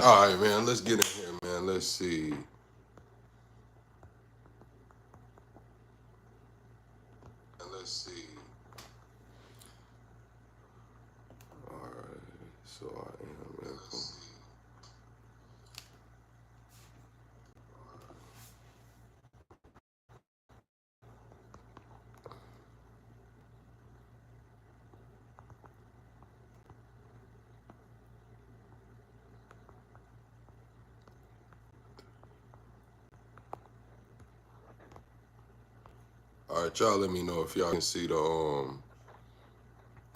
All right, man. Let's get in here, man. Let's see. Let's see. All right. So I am. All right, y'all. Let me know if y'all can see the.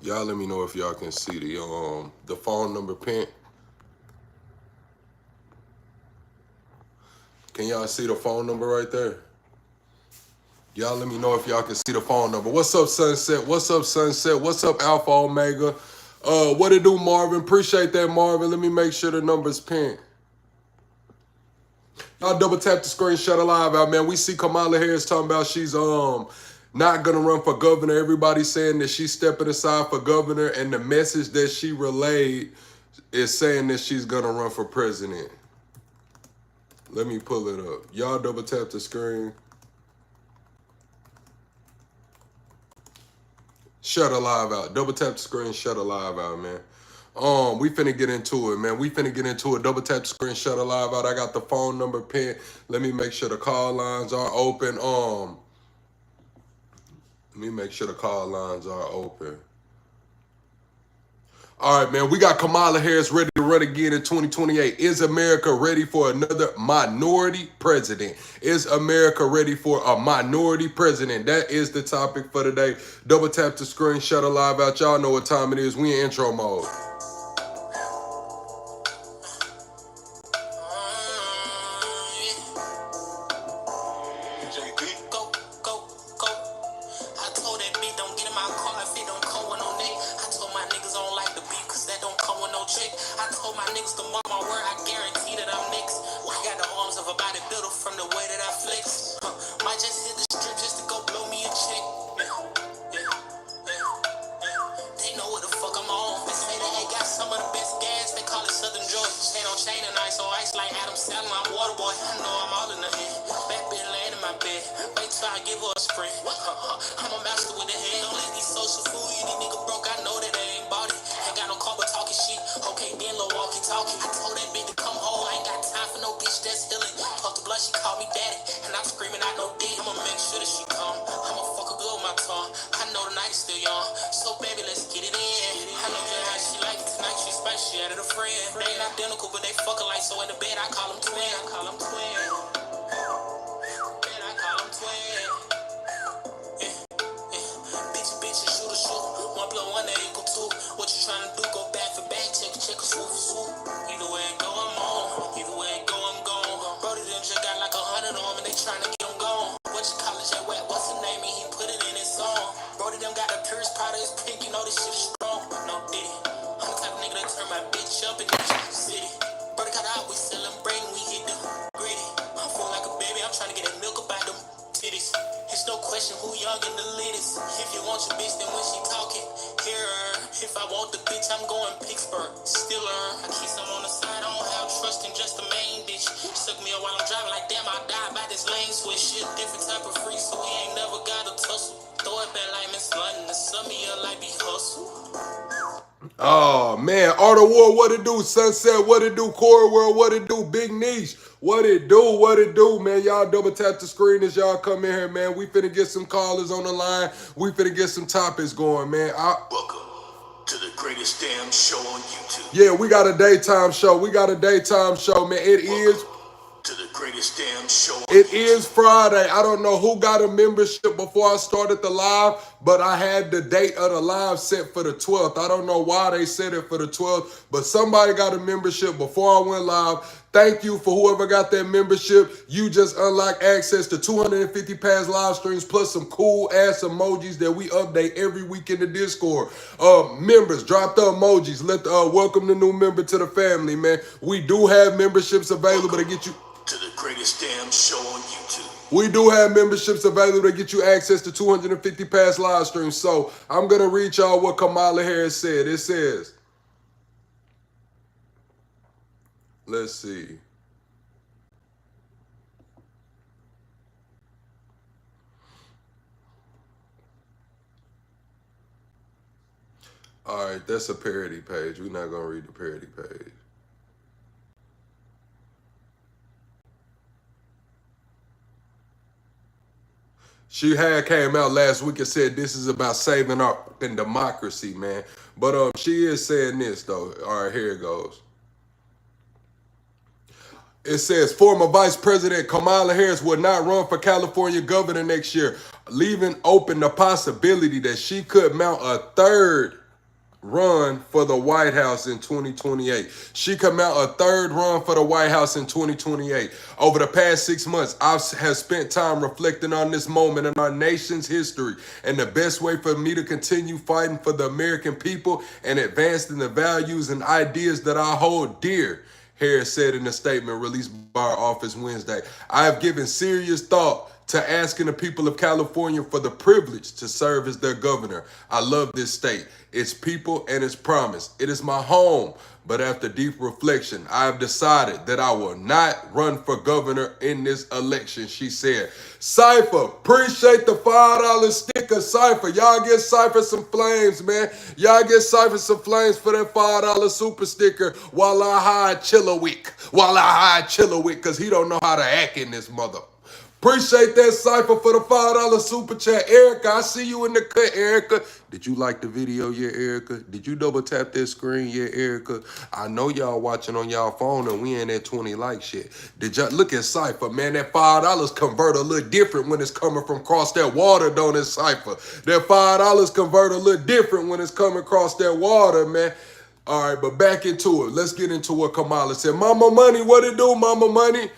Y'all let me know if y'all can see the phone number pin. Can y'all see the phone number right there? Y'all let me know if y'all can see the phone number. What's up, Sunset? What's up, Sunset? What's up, Alpha Omega? What it do, Marvin? Appreciate that, Marvin. Let me make sure the number's pinned. Y'all double tap the screen, shut a live out, man. We see Kamala Harris talking about she's not gonna run for governor. Everybody's saying that she's stepping aside for governor, and the message that she relayed is saying that she's gonna run for president. Let me pull it up. Y'all double tap the screen. Shut a live out. Double tap the screen, shut a live out, man. We finna get into it, man. We finna get into it. Double tap the screen, shut a live out. I got the phone number pinned. Let me make sure the call lines are open. Let me make sure the call lines are open. All right, man. We got Kamala Harris ready to run again in 2028. Is America ready for another minority president? Is America ready for a minority president? That is the topic for today. Double tap the screen, shut a live out. Y'all know what time it is. We in intro mode. Oh man, Art of War, what it do? Sunset, what it do? Core World, what it do? Big Niche, what it do? What it do, man? Y'all double tap the screen as y'all come in here, man. We finna get some callers on the line. We finna get some topics going, man. Welcome to the greatest damn show on YouTube. Yeah, we got a daytime show. We got a daytime show, man. It is to the greatest damn show. It is Friday. I don't know who got a membership before I started the live, but I had the date of the live set for the 12th. I don't know why they set it for the 12th, but somebody got a membership before I went live. Thank you for whoever got that membership. You just unlocked access to 250 past live streams plus some cool ass emojis that we update every week in the Discord. Members, drop the emojis. Welcome the new member to the family, man. We do have memberships available to get you to the greatest damn show on YouTube. We do have memberships available to get you access to 250 past live streams. So I'm going to read y'all what Kamala Harris said. It says, Let's see. All right, that's a parody page. We're not gonna read the parody page. She had came out last week and said this is about saving our fucking democracy, man. But she is saying this though. All right, here it goes. It says former Vice President Kamala Harris will not run for California governor next year, leaving open the possibility that she could mount a third run for the White House in 2028. She could mount a third run for the White House in 2028. Over the past 6 months, I have spent time reflecting on this moment in our nation's history and the best way for me to continue fighting for the American people and advancing the values and ideas that I hold dear. Harris said in a statement released by our office Wednesday. I have given serious thought to asking the people of California for the privilege to serve as their governor. I love this state, its people, and its promise. It is my home. But after deep reflection, I have decided that I will not run for governor in this election, she said. Cypher, appreciate the $5 sticker, Cypher. Y'all get Cypher some flames, man. Y'all get Cypher some flames for that $5 super sticker while I hide Chillowick. Because he don't know how to act in this mother. Appreciate that, Cypher, for the $5 super chat. Erica, I see you in the cut, Erica. Did you like the video, yeah, Erica? Did you double tap that screen, yeah, Erica? I know y'all watching on y'all phone and we ain't at 20 likes yet. Did y'all look at Cypher, man? That $5 convert a little different when it's coming from across that water, don't it, Cypher? That $5 convert a little different when it's coming across that water, man. All right, but back into it. Let's get into what Kamala said. Mama Money, what it do, Mama Money?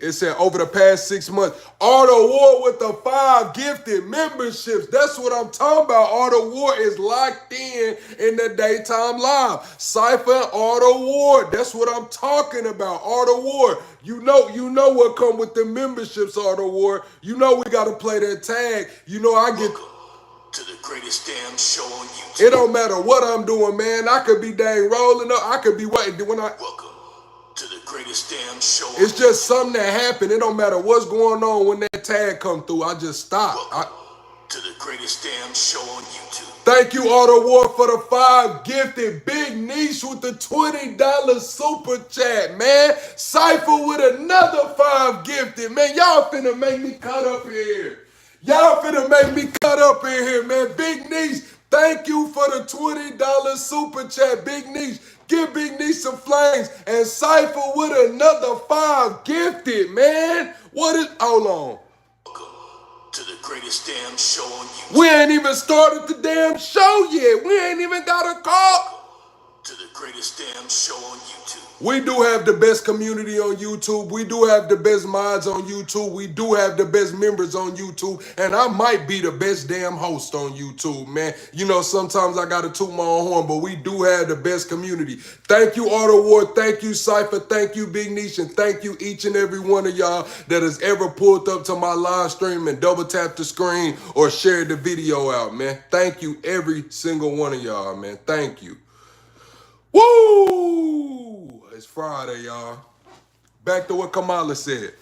It said over the past 6 months, Auto War with the 5 gifted memberships. That's what I'm talking about. Auto War is locked in the daytime live. Cypher and Auto War. That's what I'm talking about. Auto War. You know what come with the memberships, Auto War. You know we got to play that tag. You know I get... to the greatest damn show on YouTube. It don't matter what I'm doing, man. I could be dang rolling up. I could be waiting when I... Welcome to the greatest damn show. It's just something that happened. It don't matter what's going on when that tag come through. I just stop. To the greatest damn show on YouTube. Thank you, Auto War, for the 5 gifted. Big Niche with the $20 super chat, man. Cypher with another 5 gifted. Man, y'all finna make me cut up in here. Y'all finna make me cut up in here, man. Big Niche, thank you for the $20 super chat. Big Niche. Give Big Niche some flames. And Cypher with another 5 gifted, man. What is... Hold on. Welcome to the greatest damn show on YouTube. We ain't even started the damn show yet. We ain't even got a call. To the greatest damn show on YouTube. We do have the best community on YouTube. We do have the best mods on YouTube. We do have the best members on YouTube. And I might be the best damn host on YouTube, man. You know, sometimes I got to toot my own horn, but we do have the best community. Thank you, Auto War. Thank you, Cypher. Thank you, Big Niche. And thank you, each and every one of y'all that has ever pulled up to my live stream and double tapped the screen or shared the video out, man. Thank you, every single one of y'all, man. Thank you. Woo! It's Friday, y'all. Back to what Kamala said.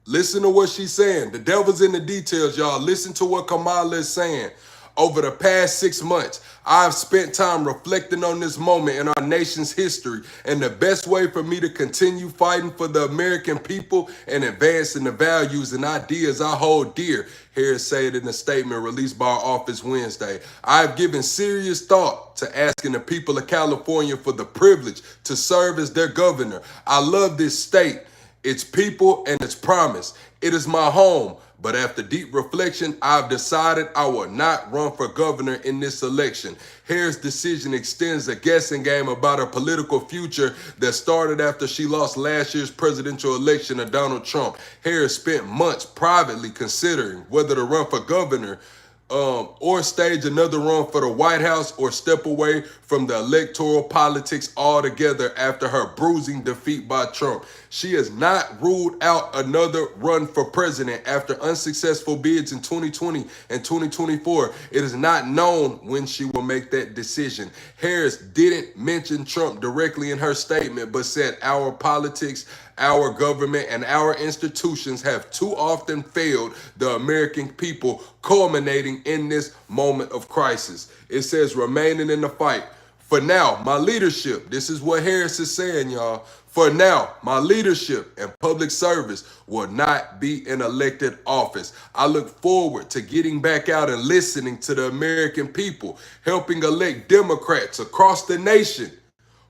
Listen to what she's saying. The devil's in the details, y'all. Listen to what Kamala is saying. Over the past 6 months, I've spent time reflecting on this moment in our nation's history and the best way for me to continue fighting for the American people and advancing the values and ideas I hold dear, Harris said in a statement released by our office Wednesday. I've given serious thought to asking the people of California for the privilege to serve as their governor. I love this state, its people, and its promise. It is my home. But after deep reflection, I've decided I will not run for governor in this election. Harris' decision extends a guessing game about her political future that started after she lost last year's presidential election to Donald Trump. Harris spent months privately considering whether to run for governor or stage another run for the White House or step away from the electoral politics altogether after her bruising defeat by Trump. She has not ruled out another run for president after unsuccessful bids in 2020 and 2024. It is not known when she will make that decision. Harris didn't mention Trump directly in her statement, but said our politics, our government, and our institutions have too often failed the American people, culminating in this moment of crisis. It says, remaining in the fight. For now, my leadership, this is what Harris is saying, y'all. For now, my leadership and public service will not be in elected office. I look forward to getting back out and listening to the American people, helping elect Democrats across the nation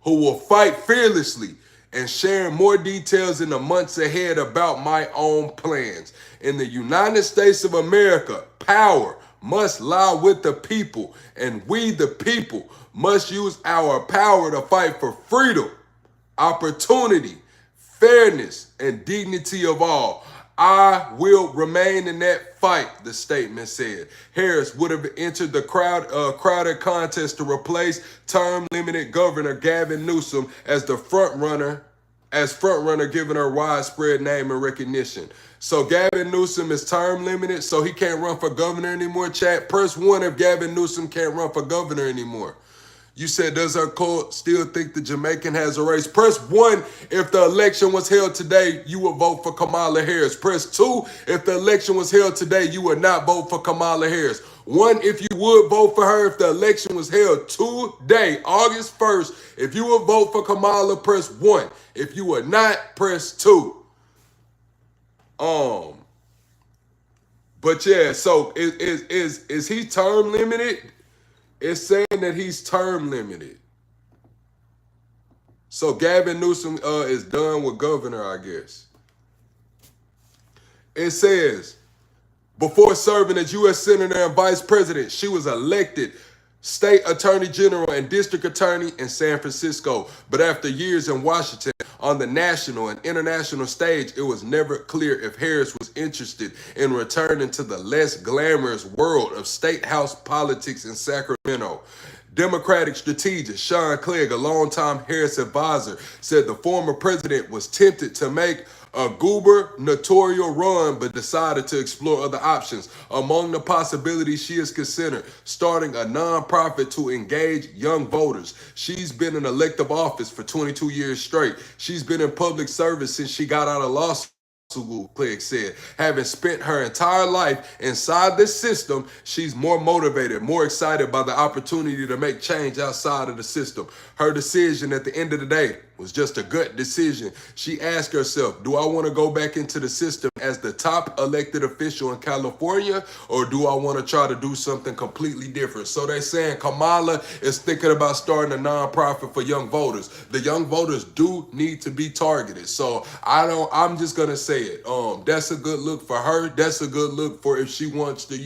who will fight fearlessly, and sharing more details in the months ahead about my own plans. In the United States of America, power must lie with the people, and we, the people, must use our power to fight for freedom, opportunity, fairness, and dignity of all. I will remain in that fight, the statement said. Harris would have entered the crowded contest to replace term-limited Governor Gavin Newsom as the front-runner, giving her widespread name and recognition. So Gavin Newsom is term-limited, so he can't run for governor anymore, chat. Press 1 if Gavin Newsom can't run for governor anymore. You said, does her court still think the Jamaican has a race? Press 1 if the election was held today, you would vote for Kamala Harris. Press 2 if the election was held today, you would not vote for Kamala Harris. 1 if you would vote for her if the election was held today, August 1st. If you would vote for Kamala, press 1. If you would not, press 2. But yeah, so is he term limited? It's saying that he's term limited. So Gavin Newsom is done with governor, I guess. It says, before serving as U.S. Senator and Vice President, she was elected State Attorney General and District Attorney in San Francisco. But after years in Washington, on the national and international stage, it was never clear if Harris was interested in returning to the less glamorous world of state house politics in Sacramento. Democratic strategist Sean Clegg, a longtime Harris advisor, said the former president was tempted to make a gubernatorial run, but decided to explore other options. Among the possibilities she has considered, starting a nonprofit to engage young voters. She's been in elective office for 22 years straight. She's been in public service since she got out of law school, Clegg said. Having spent her entire life inside this system, she's more motivated, more excited by the opportunity to make change outside of the system. Her decision at the end of the day was just a gut decision. She asked herself, do I want to go back into the system as the top elected official in California, or do I want to try to do something completely different? So they're saying Kamala is thinking about starting a nonprofit for young voters. The young voters do need to be targeted. So I'm just going to say it. That's a good look for her. That's a good look for if she wants to,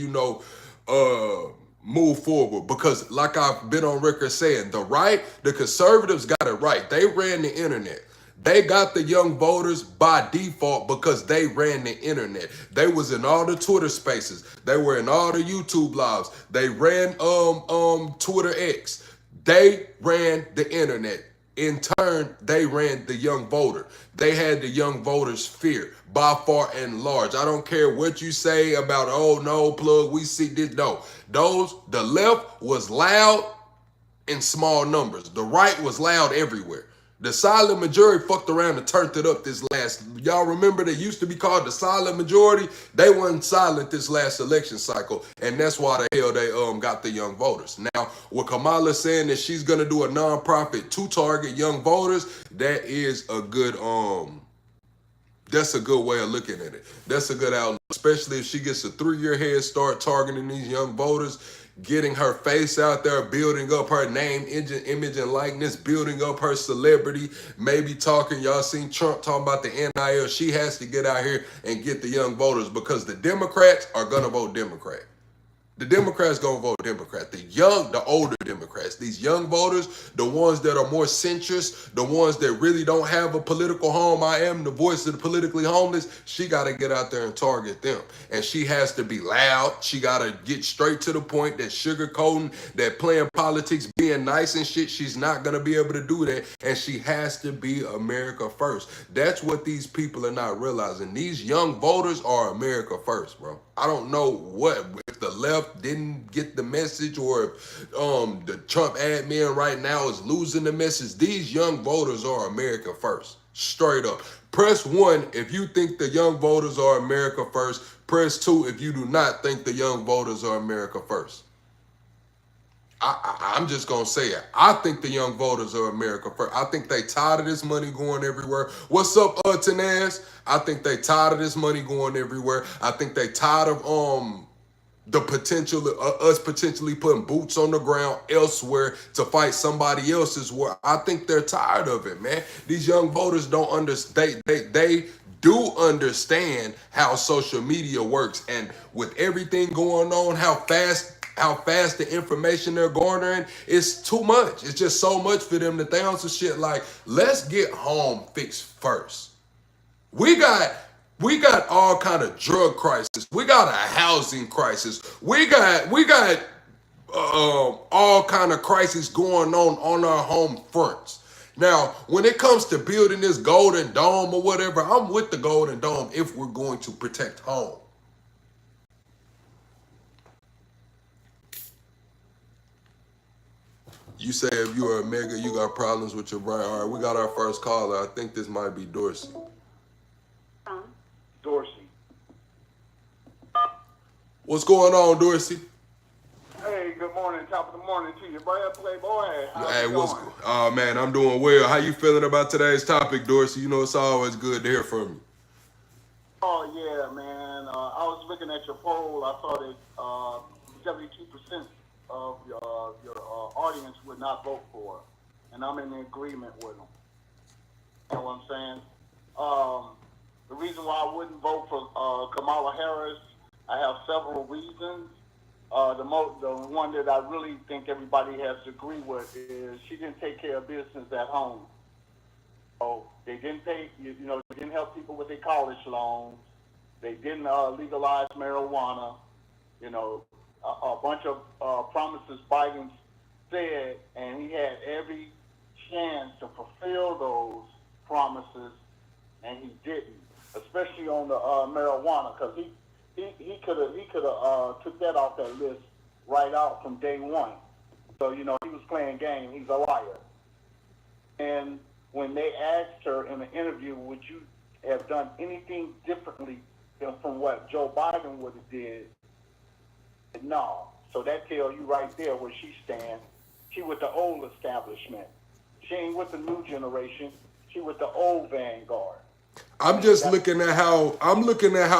move forward, because like I've been on record saying, the conservatives got it right. They ran the internet. They got the young voters by default because they ran the internet. They was in all the Twitter spaces. They were in all the YouTube lives. They ran Twitter X. They ran the internet. In turn, they ran the young voter. They had the young voters' fear by far and large. I don't care what you say about, oh no, plug, we see this. No, the left was loud in small numbers. The right was loud everywhere. The silent majority fucked around and turned it up this last. Y'all remember they used to be called the silent majority? They weren't silent this last election cycle, and that's why the hell they got the young voters. Now, with Kamala saying that she's gonna do a nonprofit to target young voters, that is a good that's a good way of looking at it. That's a good outlook, especially if she gets a 3-year head start targeting these young voters, getting her face out there, building up her name, image, and likeness, building up her celebrity, maybe talking. Y'all seen Trump talking about the NIL. She has to get out here and get the young voters, because the Democrats are going to vote Democrat. The Democrats gonna vote Democrat. The older Democrats, these young voters, the ones that are more centrist, the ones that really don't have a political home. I am the voice of the politically homeless. She gotta get out there and target them. And she has to be loud. She gotta get straight to the point. That sugarcoating, that playing politics, being nice and shit, she's not gonna be able to do that. And she has to be America first. That's what these people are not realizing. These young voters are America first, bro. I don't know if the left didn't get the message, or if the Trump admin right now is losing the message. These young voters are America first. Straight up. Press 1 if you think the young voters are America first. Press 2 if you do not think the young voters are America first. I'm just going to say it. I think the young voters are America first. I think they tired of this money going everywhere. What's up, Tanaz? I think they tired of this money going everywhere. I think they tired of the potential us potentially putting boots on the ground elsewhere to fight somebody else's war. I think they're tired of it, man. These young voters don't understand. They do understand how social media works, and with everything going on, how fast the information they're garnering is too much. It's just so much for them that they on some shit like, let's get home fixed first. We got all kind of drug crisis. We got a housing crisis. We got all kind of crisis going on our home fronts. Now, when it comes to building this Golden Dome or whatever, I'm with the Golden Dome if we're going to protect home. You say if you're a mega, you got problems with your brain. All right, we got our first caller. I think this might be Dorsey. Dorsey. What's going on, Dorsey? Hey, good morning. Top of the morning to you, Brad Playboy. Hey, oh man, I'm doing well. How you feeling about today's topic, Dorsey? You know it's always good to hear from you. Oh yeah, man. I was looking at your poll. I saw that 72% of your audience would not vote for her, and I'm in agreement with them. You know what I'm saying? The reason why I wouldn't vote for Kamala Harris, I have several reasons. The one that I really think everybody has to agree with is she didn't take care of business at home. So they didn't pay, they didn't help people with their college loans. They didn't legalize marijuana. A bunch of promises Biden said, and he had every chance to fulfill those promises, and he didn't. Especially on the marijuana, because he could have took that off that list right out from day one. So he was playing game. He's a liar. And when they asked her in the interview, would you have done anything differently than from what Joe Biden would have did? No. So that tells you right there where she stands. She with the old establishment. She ain't with the new generation. She with the old vanguard. I'm just looking at how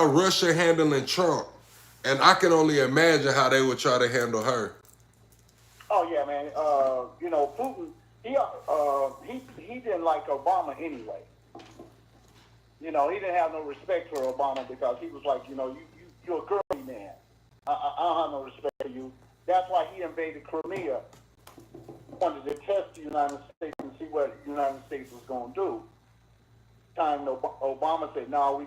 Russia handling Trump, and I can only imagine how they would try to handle her. Oh yeah, man. Putin. He didn't like Obama anyway. He didn't have no respect for Obama because he was like, you're a girly man. I don't have no respect for you. That's why he invaded Crimea. He wanted to test the United States and see what the United States was going to do. Time Obama said, no, we're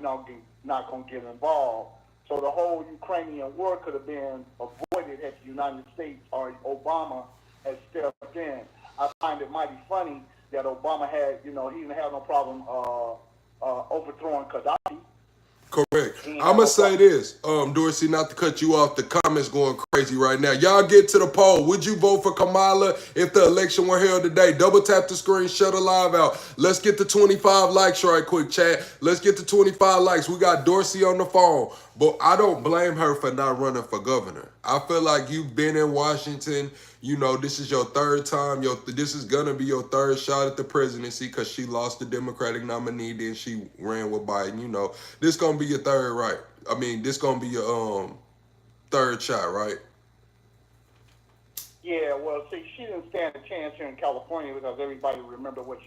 not going to get involved. So the whole Ukrainian war could have been avoided had the United States or Obama had stepped in. I find it mighty funny that Obama had, he didn't have no problem overthrowing Gaddafi. Correct. I'm going to say this, Dorsey, not to cut you off, the comments going crazy right now. Y'all get to the poll. Would you vote for Kamala if the election were held today? Double tap the screen, shut the live out. Let's get to 25 likes right quick, chat. Let's get to 25 likes. We got Dorsey on the phone. But I don't blame her for not running for governor. I feel like you've been in Washington. This is your third time. This is going to be your third shot at the presidency because she lost the Democratic nominee. Then she ran with Biden. This going to be your third, right? I mean, this going to be your third shot, right? Yeah, well, see, she didn't stand a chance here in California because everybody remember what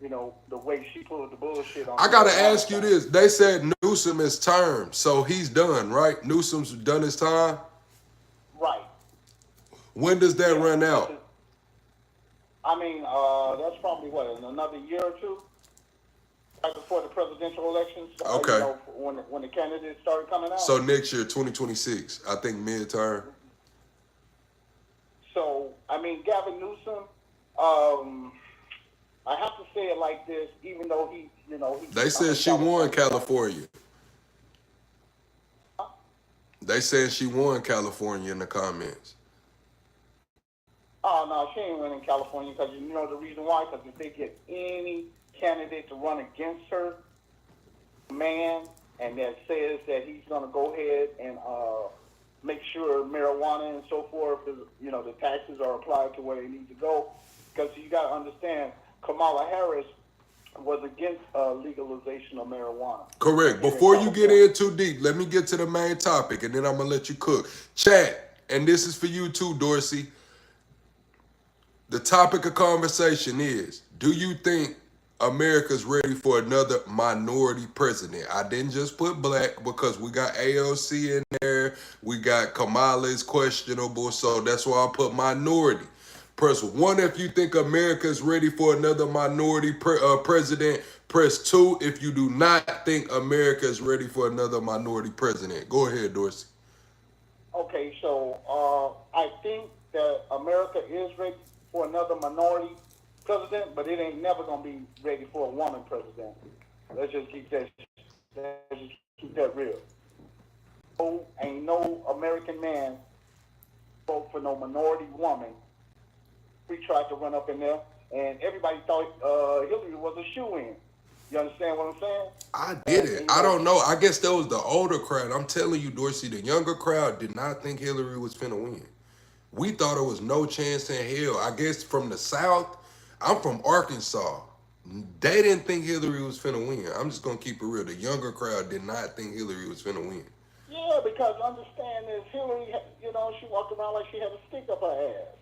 the way she pulled the bullshit on. I got to ask you this. They said Newsom is termed, so he's done, right? Newsom's done his time? When does that run out? I mean, that's probably what, in another year or two, right before the presidential elections. Okay. You know, when the candidates started coming out. So next year, 2026, I think midterm. So I mean, Gavin Newsom. I have to say it like this, even though he, you know, They said she won California. They said she won California in the comments. Oh no, she ain't winning California because you know the reason why? Because if they get any candidate to run against her, man, and that says that he's going to go ahead and make sure marijuana and so forth, you know, the taxes are applied to where they need to go. Because you got to understand, Kamala Harris was against legalization of marijuana. Correct. Before you get in too deep, let me get to the main topic, and then I'm going to let you cook. Chat, and this is for you too, Dorsey. The topic of conversation is, do you think America's ready for another minority president? I didn't just put black because we got AOC in there. We got Kamala is questionable, so that's why I put minority. Press 1 if you think America is ready for another minority president. Press 2 if you do not think America is ready for another minority president. Go ahead, Dorsey. Okay, so I think that America is ready for another minority president, but it ain't never gonna be ready for a woman president. Let's just keep that real. No, ain't no American man vote for no minority woman. We tried to run up in there, and everybody thought Hillary was a shoo-in. You understand what I'm saying? I didn't. I don't know. I guess that was the older crowd. I'm telling you, Dorsey, the younger crowd did not think Hillary was finna win. We thought it was no chance in hell. I guess from the South, I'm from Arkansas. They didn't think Hillary was finna win. I'm just gonna keep it real. The younger crowd did not think Hillary was finna win. Yeah, because understand this, Hillary, you know, she walked around like she had a stick up her ass.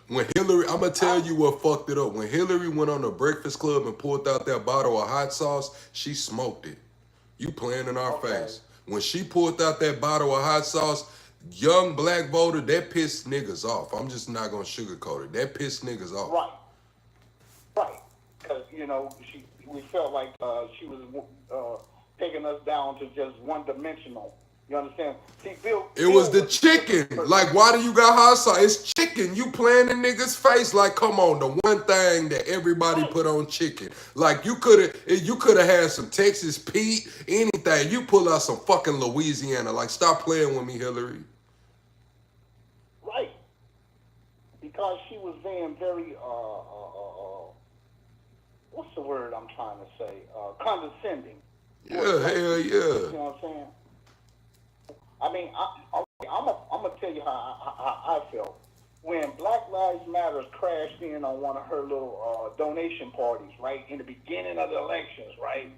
When Hillary, I'm gonna tell you what fucked it up. When Hillary went on the Breakfast Club and pulled out that bottle of hot sauce, she smoked it. You playing in our face. When she pulled out that bottle of hot sauce, young black voter, that pissed niggas off. I'm just not gonna sugarcoat it. That pissed niggas off. Right. Because, you know, we felt like she was taking us down to just one-dimensional. You understand? See, it was the chicken. Like, why do you got hot sauce? It's chicken. You playing in niggas' face. Like, come on, the one thing that everybody put on chicken. Like, you could have had some Texas Pete, anything. You pull out some fucking Louisiana. Like, stop playing with me, Hillary. Right. Because she was being very, what's the word I'm trying to say? Condescending. Yeah, hell yeah. You know what I'm saying? I mean, I'm gonna tell you how I felt when Black Lives Matter crashed in on one of her little donation parties, right in the beginning of the elections, right?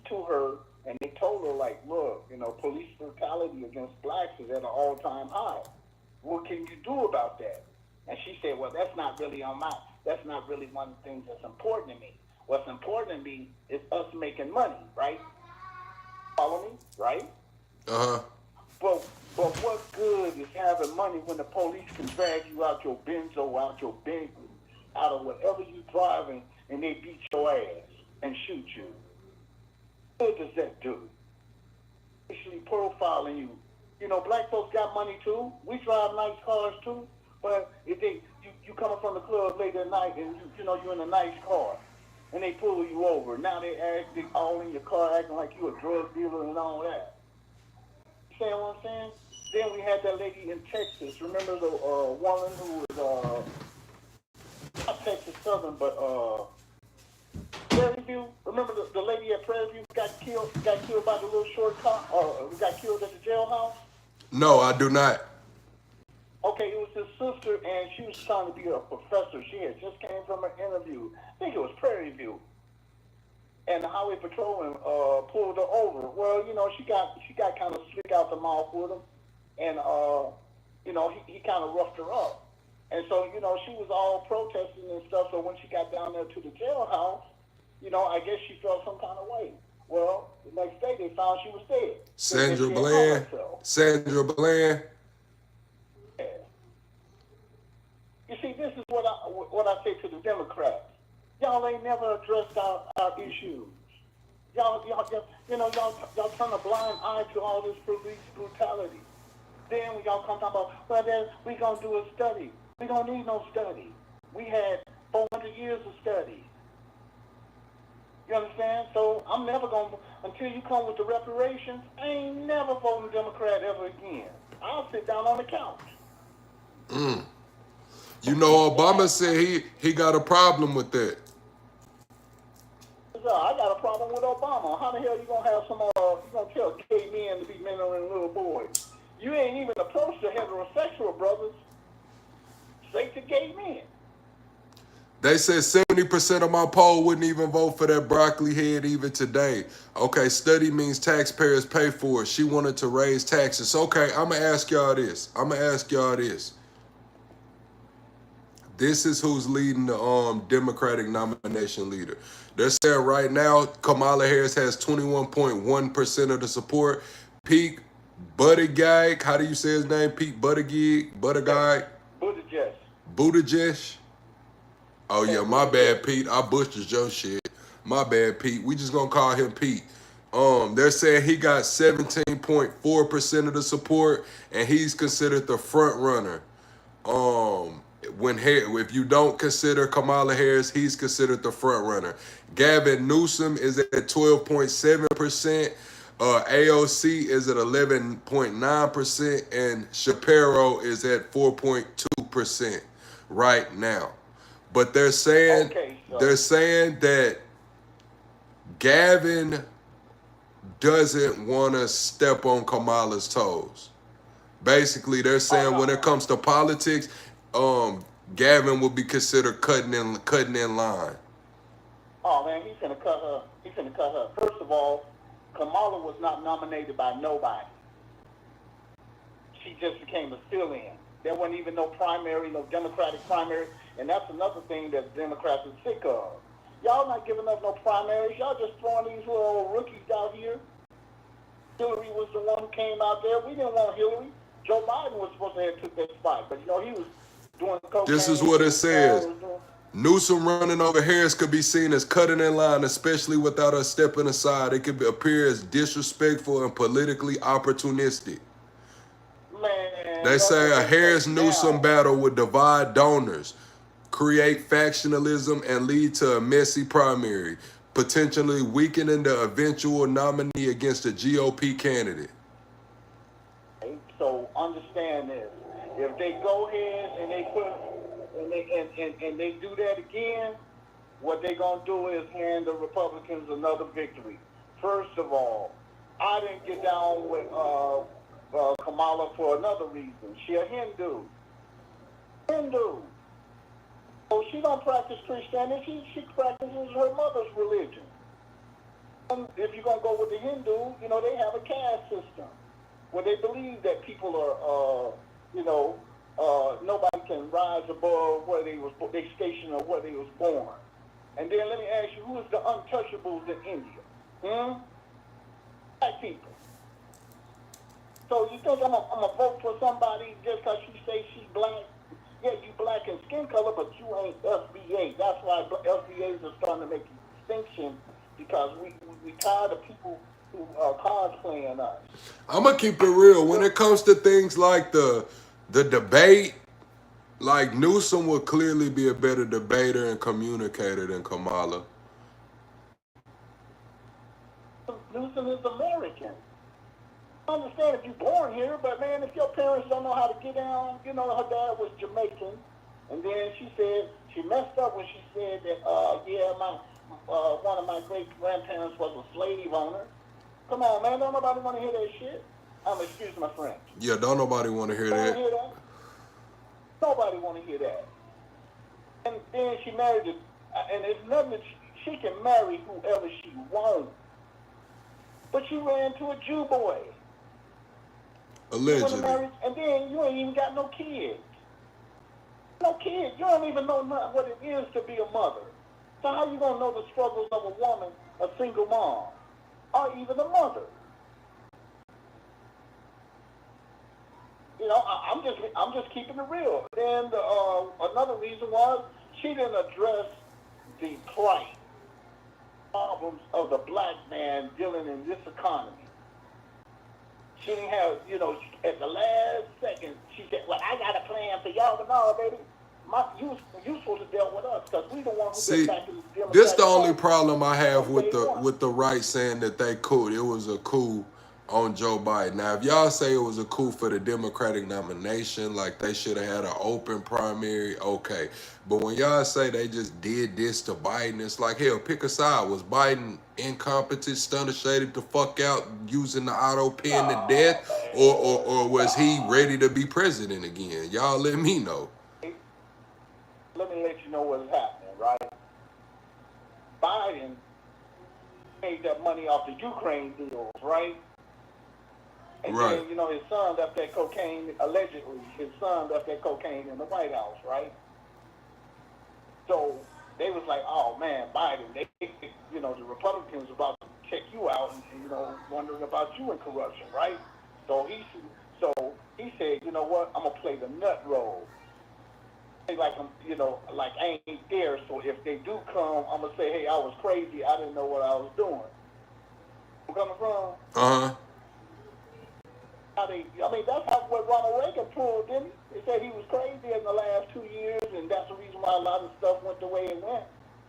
To her, and they told her like, look, you know, police brutality against blacks is at an all-time high. What can you do about that? And she said, well, that's not really that's not really one of the things that's important to me. What's important to me is us making money, right? Follow me, right? Uh-huh. But what good is having money when the police can drag you out your Benzo, out your Bentley, out of whatever you're driving, and they beat your ass and shoot you? What does that do? Actually profiling you. You know, black folks got money too. We drive nice cars too. But if you coming from the club late at night and you know you're in a nice car, and they pull you over, now they all in your car acting like you a drug dealer and all that. You understand what I'm saying? Then we had that lady in Texas. Remember the woman who was not Texas Southern, but Prairie View. Remember the lady at Prairie View got killed by the little short cop, or got killed at the jailhouse? No, I do not. Okay, it was his sister, and she was trying to be a professor. She had just came from an interview. I think it was Prairie View. And the highway patrolman pulled her over. Well, you know, she got kind of slick out the mouth with him, and you know, he kind of roughed her up. And so, you know, she was all protesting and stuff. So when she got down there to the jailhouse, you know, I guess she felt some kind of way. Well, the next day they found she was dead. Sandra Bland. Sandra Bland. Yeah. what I say to the Democrats. Y'all ain't never addressed our issues. Y'all turn a blind eye to all this police brutality. Then when y'all come talking about, well, then we gonna do a study. We don't need no study. We had 400 years of study. You understand? So I'm never gonna, until you come with the reparations, I ain't never voting Democrat ever again. I'll sit down on the couch. You know, Obama said he got a problem with that. I got a problem with Obama. How the hell you gonna have you gonna tell gay men to be mentoring little boys? You ain't even approached the heterosexual brothers. Straight to gay men. They said 70% of my poll wouldn't even vote for that broccoli head even today. Okay, study means taxpayers pay for it. She wanted to raise taxes. Okay, I'm going to ask y'all this. This is who's leading the Democratic nomination leader. They're saying right now Kamala Harris has 21.1% of the support. Pete Buttigieg, how do you say his name? Pete Buttigieg? Buttigieg? Oh yeah, my bad, Pete. I butchered your shit. My bad, Pete. We just gonna call him Pete. They're saying he got 17.4% of the support, and he's considered the front runner. If you don't consider Kamala Harris, he's considered the front runner. Gavin Newsom is at 12.7%. AOC is at 11.9%, and Shapiro is at 4.2% right now. But they're saying that Gavin doesn't want to step on Kamala's toes. Basically, they're saying when it comes to politics, Gavin will be considered cutting in line. Oh man, he's gonna cut her. First of all, Kamala was not nominated by nobody. She just became a fill-in. There wasn't even no primary, no Democratic primary, and that's another thing that Democrats are sick of. Y'all not giving up no primaries. Y'all just throwing these little rookies out here. Hillary was the one who came out there. We didn't want Hillary. Joe Biden was supposed to have took that spot, but he was doing cocaine. This is what it says. Newsom running over Harris could be seen as cutting in line, especially without her stepping aside. It could appear as disrespectful and politically opportunistic. Man, they say a Harris-Newsom battle would divide donors, create factionalism, and lead to a messy primary, potentially weakening the eventual nominee against a GOP candidate. So understand this: if they go ahead and they they do that again, what they're gonna do is hand the Republicans another victory. First of all, I didn't get down with Kamala for another reason. She a Hindu. So she don't practice Christianity. She practices her mother's religion. And if you're gonna go with the Hindu, they have a caste system where they believe that people are, nobody can rise above where they station or where they was born. And then let me ask you, who is the untouchables in India? Black people. So you think I'm gonna vote for somebody just because she say she's black? Yeah, you black in skin color, but you ain't FBA. That's why FBAs are starting to make a distinction, because we tired of people who are cosplaying us. I'm gonna keep it real. When it comes to things like the debate, like Newsom would clearly be a better debater and communicator than Kamala. Newsom is American. I understand if you're born here, but man, if your parents don't know how to get down, her dad was Jamaican, and then she said she messed up when she said that, one of my great grandparents was a slave owner. Come on, man, don't nobody want to hear that shit. Excuse my French. Yeah, don't nobody want to hear that. Nobody want to hear that. And then she married, and it's nothing that she can marry whoever she wants. But she ran to a Jew boy. Allegedly. And then you ain't even got no kids. No kids. You don't even know what it is to be a mother. So how you gonna know the struggles of a woman, a single mom, or even a mother? I'm just keeping it real. Then another reason was she didn't address the plight, problems of the black man dealing in this economy. She didn't have, at the last second, she said, well, I got a plan for y'all, but no, baby, you supposed to deal with us because we the ones who See, get back to the Democratic this the only Party problem I have from with day one. the right saying that they coup. It was a coup on Joe Biden. Now, if y'all say it was a coup for the Democratic nomination, like they should have had an open primary, okay. But when y'all say they just did this to Biden, it's like, hell, pick a side. Was Biden incompetent, stunner shaded the fuck out, using the auto pen to death, or was he ready to be president again? Y'all let me know. Let me let you know what's happening, right? Biden made that money off the Ukraine deals, right? And Right. then, his son left that cocaine, allegedly, his son left that cocaine in the White House, right? So they was like, oh, man, Biden, the Republicans about to check you out and wondering about you in corruption, right? So he said, you know what, I'm going to play the nut role. Like I ain't there, so if they do come, I'm going to say, hey, I was crazy, I didn't know what I was doing. Where coming from? Uh-huh. That's what Ronald Reagan pulled, didn't he? They said he was crazy in the last 2 years, and that's the reason why a lot of stuff went the way it went.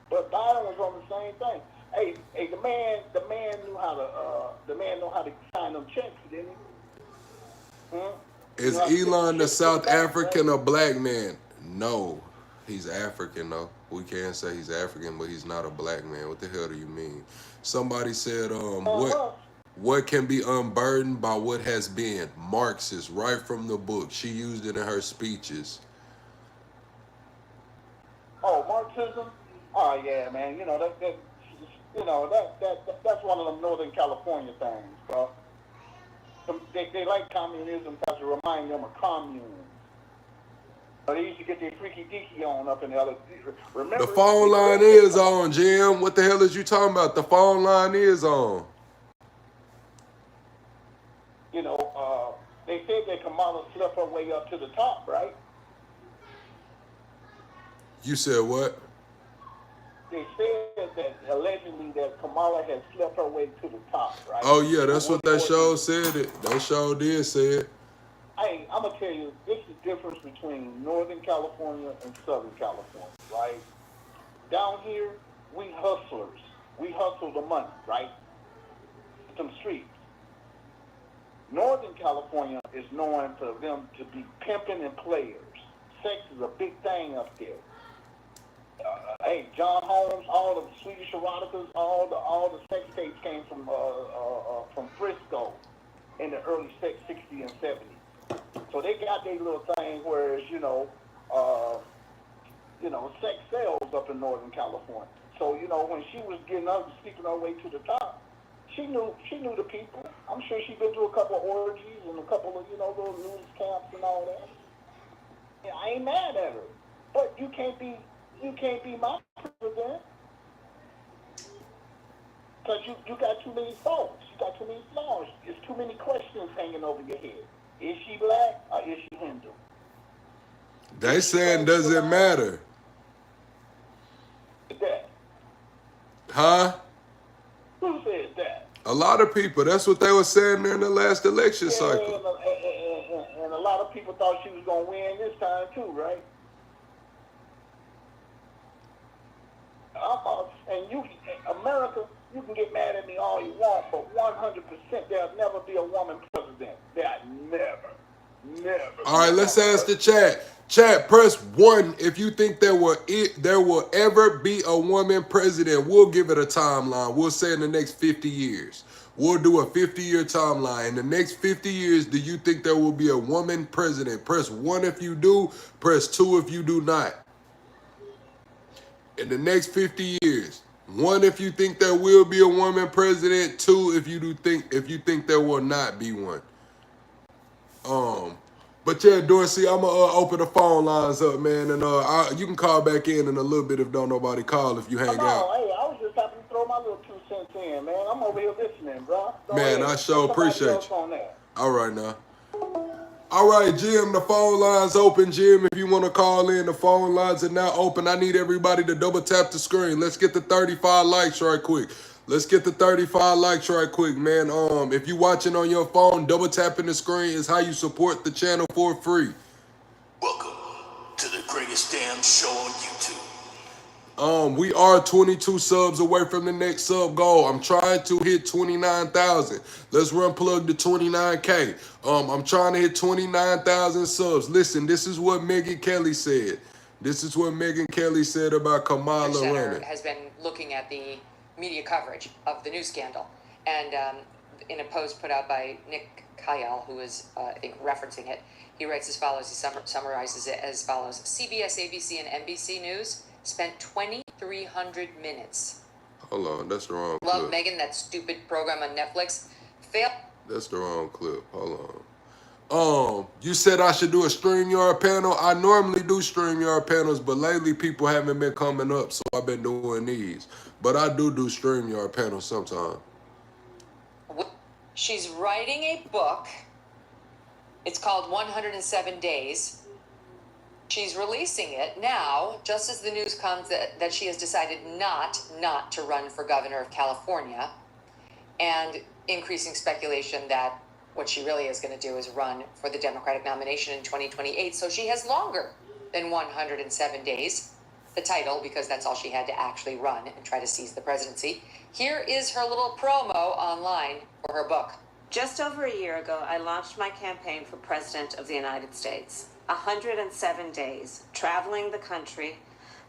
But Biden was on the same thing. Hey, the man knew how to sign them checks, didn't he? Is Elon the South African or black man? No, he's African though. We can't say he's African, but he's not a black man. What the hell do you mean? Somebody said, what can be unburdened by what has been? Marxist, right from the book. She used it in her speeches. Oh, Marxism? Oh yeah, man. That's one of them Northern California things, bro. They like communism because it reminds them of commune. But they used to get their freaky deaky on up in the other. Remember, the phone line is on, Jim. What the hell is you talking about? The phone line is on. They said that Kamala slept her way up to the top, right? You said what? They said that allegedly that Kamala had slept her way to the top, right? Oh yeah, that's what that show said. That show did say it. Hey, I'm gonna tell you, this is the difference between Northern California and Southern California, right? Down here, we hustlers. We hustle the money, right? Some streets. Northern California is known for them to be pimping and players. Sex is a big thing up there. Hey, John Holmes, all the Swedish eroticas, all the sex tapes came from Frisco in the early 60s and 70s. So they got their little thing where sex sells up in Northern California. So when she was getting up, sleeping her way to the top, she knew the people. I'm sure she'd been to a couple of orgies and a couple of little news camps and all that. Yeah, I ain't mad at her, but you can't be my president because you got too many faults. You got too many flaws. There's too many questions hanging over your head. Is she black or is she Hindu? They saying does it matter? That. Huh? Who said that? A lot of people. That's what they were saying during the last election cycle. And a lot of people thought she was going to win this time too, right? America, you can get mad at me all you want, but 100% there'll never be a woman president. Never. All right, let's ask the chat. Chat, press 1 if you think there will ever be a woman president. We'll give it a timeline. We'll say in the next 50 years. We'll do a 50-year timeline. In the next 50 years, do you think there will be a woman president? Press 1 if you do. Press 2 if you do not. In the next 50 years, 1 if you think there will be a woman president. 2 if you think there will not be one. But yeah, Dorsey, I'm gonna open the phone lines up, man, and you can call back in a little bit if don't nobody call if you hang out. Hey, I was just happy to throw my little 2 cents in, man. I'm over here listening, bro. Man, I sure appreciate you. All right now. All right, Jim, the phone line's open. Jim, if you want to call in, the phone lines are now open. I need everybody to double tap the screen. Let's get the 35 likes right quick. Let's get the 35 likes right quick, man. If you watching on your phone, double tapping the screen is how you support the channel for free. Welcome to the greatest damn show on YouTube. We are 22 subs away from the next sub goal. I'm trying to hit 29,000. Let's run plug to 29K. I'm trying to hit 29,000 subs. Listen, this is what Megyn Kelly said. This is what Megyn Kelly said about Kamala running. Has been looking at the media coverage of the news scandal. And in a post put out by Nick Kyle, who is, I think, referencing it, he writes as follows. He summarizes it as follows. CBS, ABC, and NBC News spent 2,300 minutes. Hold on, that's the wrong Love clip. Megan, that stupid program on Netflix. Fail. That's the wrong clip. Hold on. You said I should do a StreamYard panel. I normally do StreamYard panels, but lately people haven't been coming up, so I've been doing these. But I do StreamYard panels sometimes. She's writing a book. It's called 107 Days. She's releasing it now, just as the news comes that she has decided not to run for governor of California, and increasing speculation that what she really is going to do is run for the Democratic nomination in 2028. So she has longer than 107 days, the title, because that's all she had to actually run and try to seize the presidency. Here is her little promo online for her book. Just over a year ago, I launched my campaign for President of the United States. 107 days, traveling the country,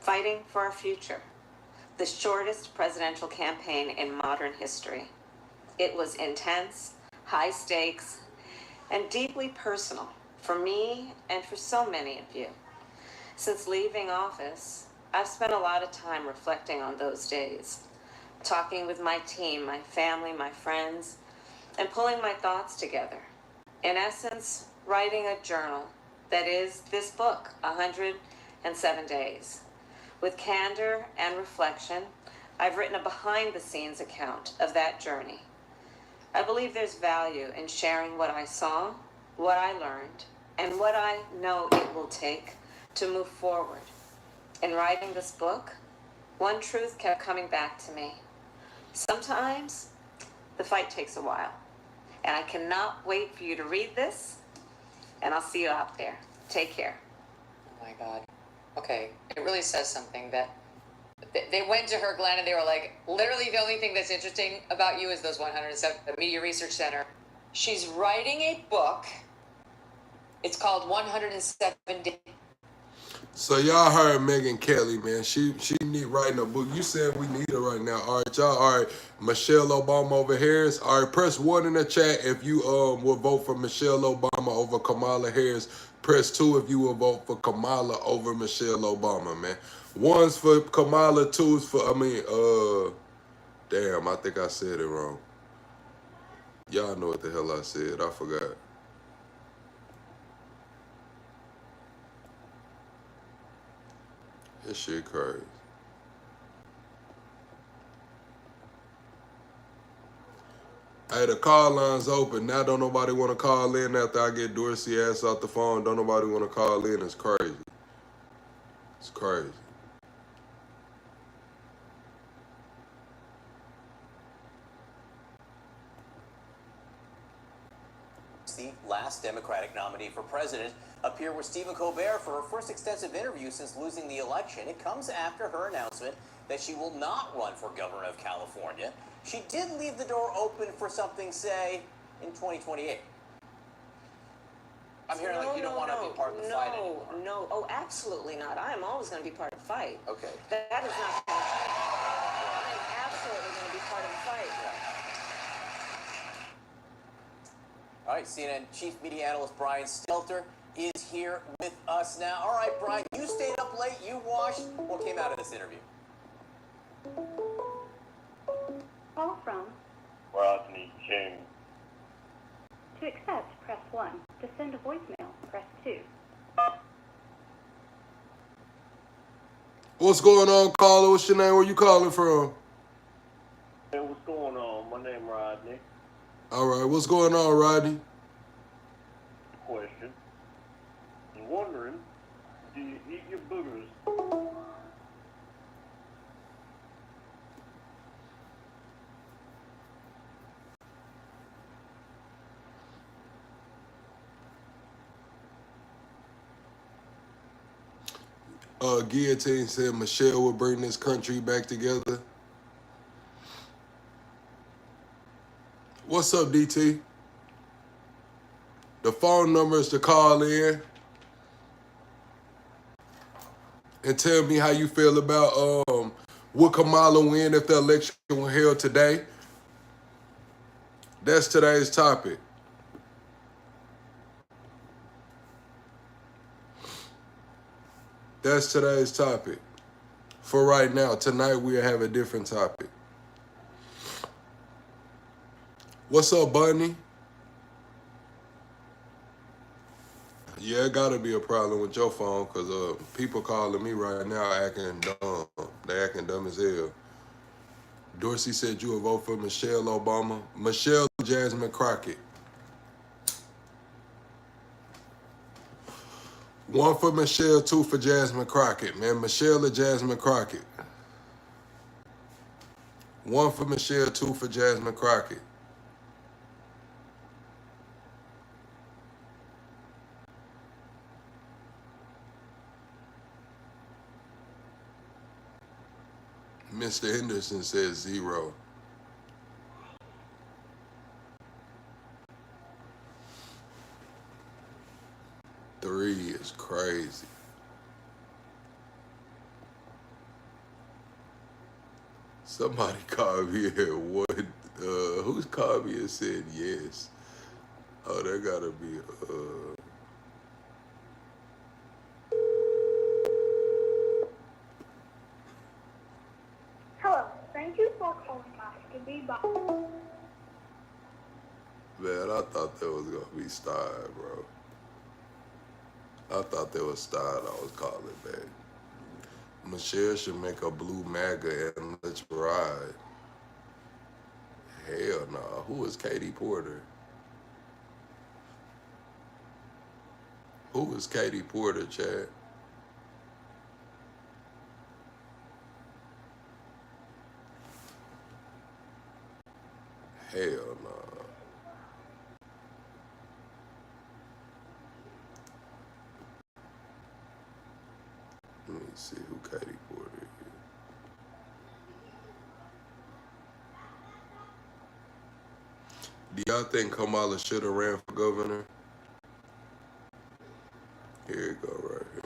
fighting for our future. The shortest presidential campaign in modern history. It was intense, high stakes, and deeply personal for me and for so many of you. Since leaving office, I've spent a lot of time reflecting on those days, talking with my team, my family, my friends, and pulling my thoughts together. In essence, writing a journal that is this book, 107 Days. With candor and reflection, I've written a behind-the-scenes account of that journey. I believe there's value in sharing what I saw, what I learned, and what I know it will take to move forward. In writing this book, one truth kept coming back to me. Sometimes the fight takes a while, and I cannot wait for you to read this, and I'll see you out there. Take care. Oh my God. Okay, it really says something that they went to her, Glenn, and they were like, literally the only thing that's interesting about you is those 107, the Media Research Center. She's writing a book. It's called 107 Days. So y'all heard Megyn Kelly, man. She need writing a book. You said we need her right now. All right, y'all. All right, Michelle Obama over Harris. All right, press 1 in the chat if you will vote for Michelle Obama over Kamala Harris. Press 2 if you will vote for Kamala over Michelle Obama, man. 1's for Kamala, 2's for damn, I think I said it wrong. Y'all know what the hell I said. I forgot. This shit crazy. Hey, the call line's open. Now don't nobody want to call in after I get Dorsey ass off the phone. Don't nobody want to call in. It's crazy. It's crazy. The last Democratic nominee for president appeared with Stephen Colbert for her first extensive interview since losing the election. It comes after her announcement that she will not run for governor of California. She did leave the door open for something, say, in 2028. I'm hearing like you don't want to be part of the fight anymore. No, oh, absolutely not. I am always going to be part of the fight. Okay. That is not. I am absolutely going to be part of the fight. All right, CNN Chief Media Analyst Brian Stelter is here with us now. All right, Brian, you stayed up late, you watched. What came out of this interview? Call from. Rodney King. To accept, press 1. To send a voicemail, press 2. What's going on, caller? What's your name? Where you calling from? Hey, what's going on? My name Rodney. All right, what's going on, Rodney? question and wondering, do you eat your boogers? Guillotine said Michelle will bring this country back together. What's up, DT? The phone number is to call in and tell me how you feel about would Kamala win if the election were held today? That's today's topic. That's today's topic. For right now, tonight we'll have a different topic. What's up, Bunny? Yeah, it gotta be a problem with your phone, because people calling me right now acting dumb. They acting dumb as hell. Dorsey said you would vote for Michelle Obama. Michelle Jasmine Crockett. 1 for Michelle, 2 for Jasmine Crockett, man. Michelle or Jasmine Crockett? 1 for Michelle, 2 for Jasmine Crockett. Mr. Henderson says 0. Three is crazy. Somebody called me at one. Who's called me and said yes? Oh, that gotta be. Hello, thank you for calling us to be back. Man, I thought that was gonna be Stein, bro. I thought that was Stein I was calling back. Michelle should make a blue MAGA and let's ride. Hell nah. Who is Katie Porter? Who is Katie Porter, Chad? Hell nah. Let me see who Katie Porter is. Do y'all think Kamala should have ran for governor? Here you go, right here.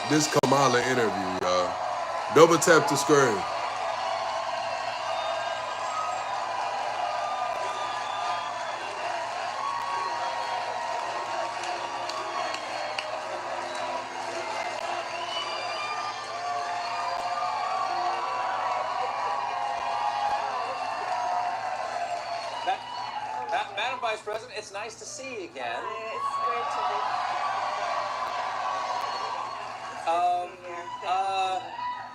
This Kamala interview, y'all. Double tap the screen. Madam Vice President, it's nice to see you again. It's great to be here.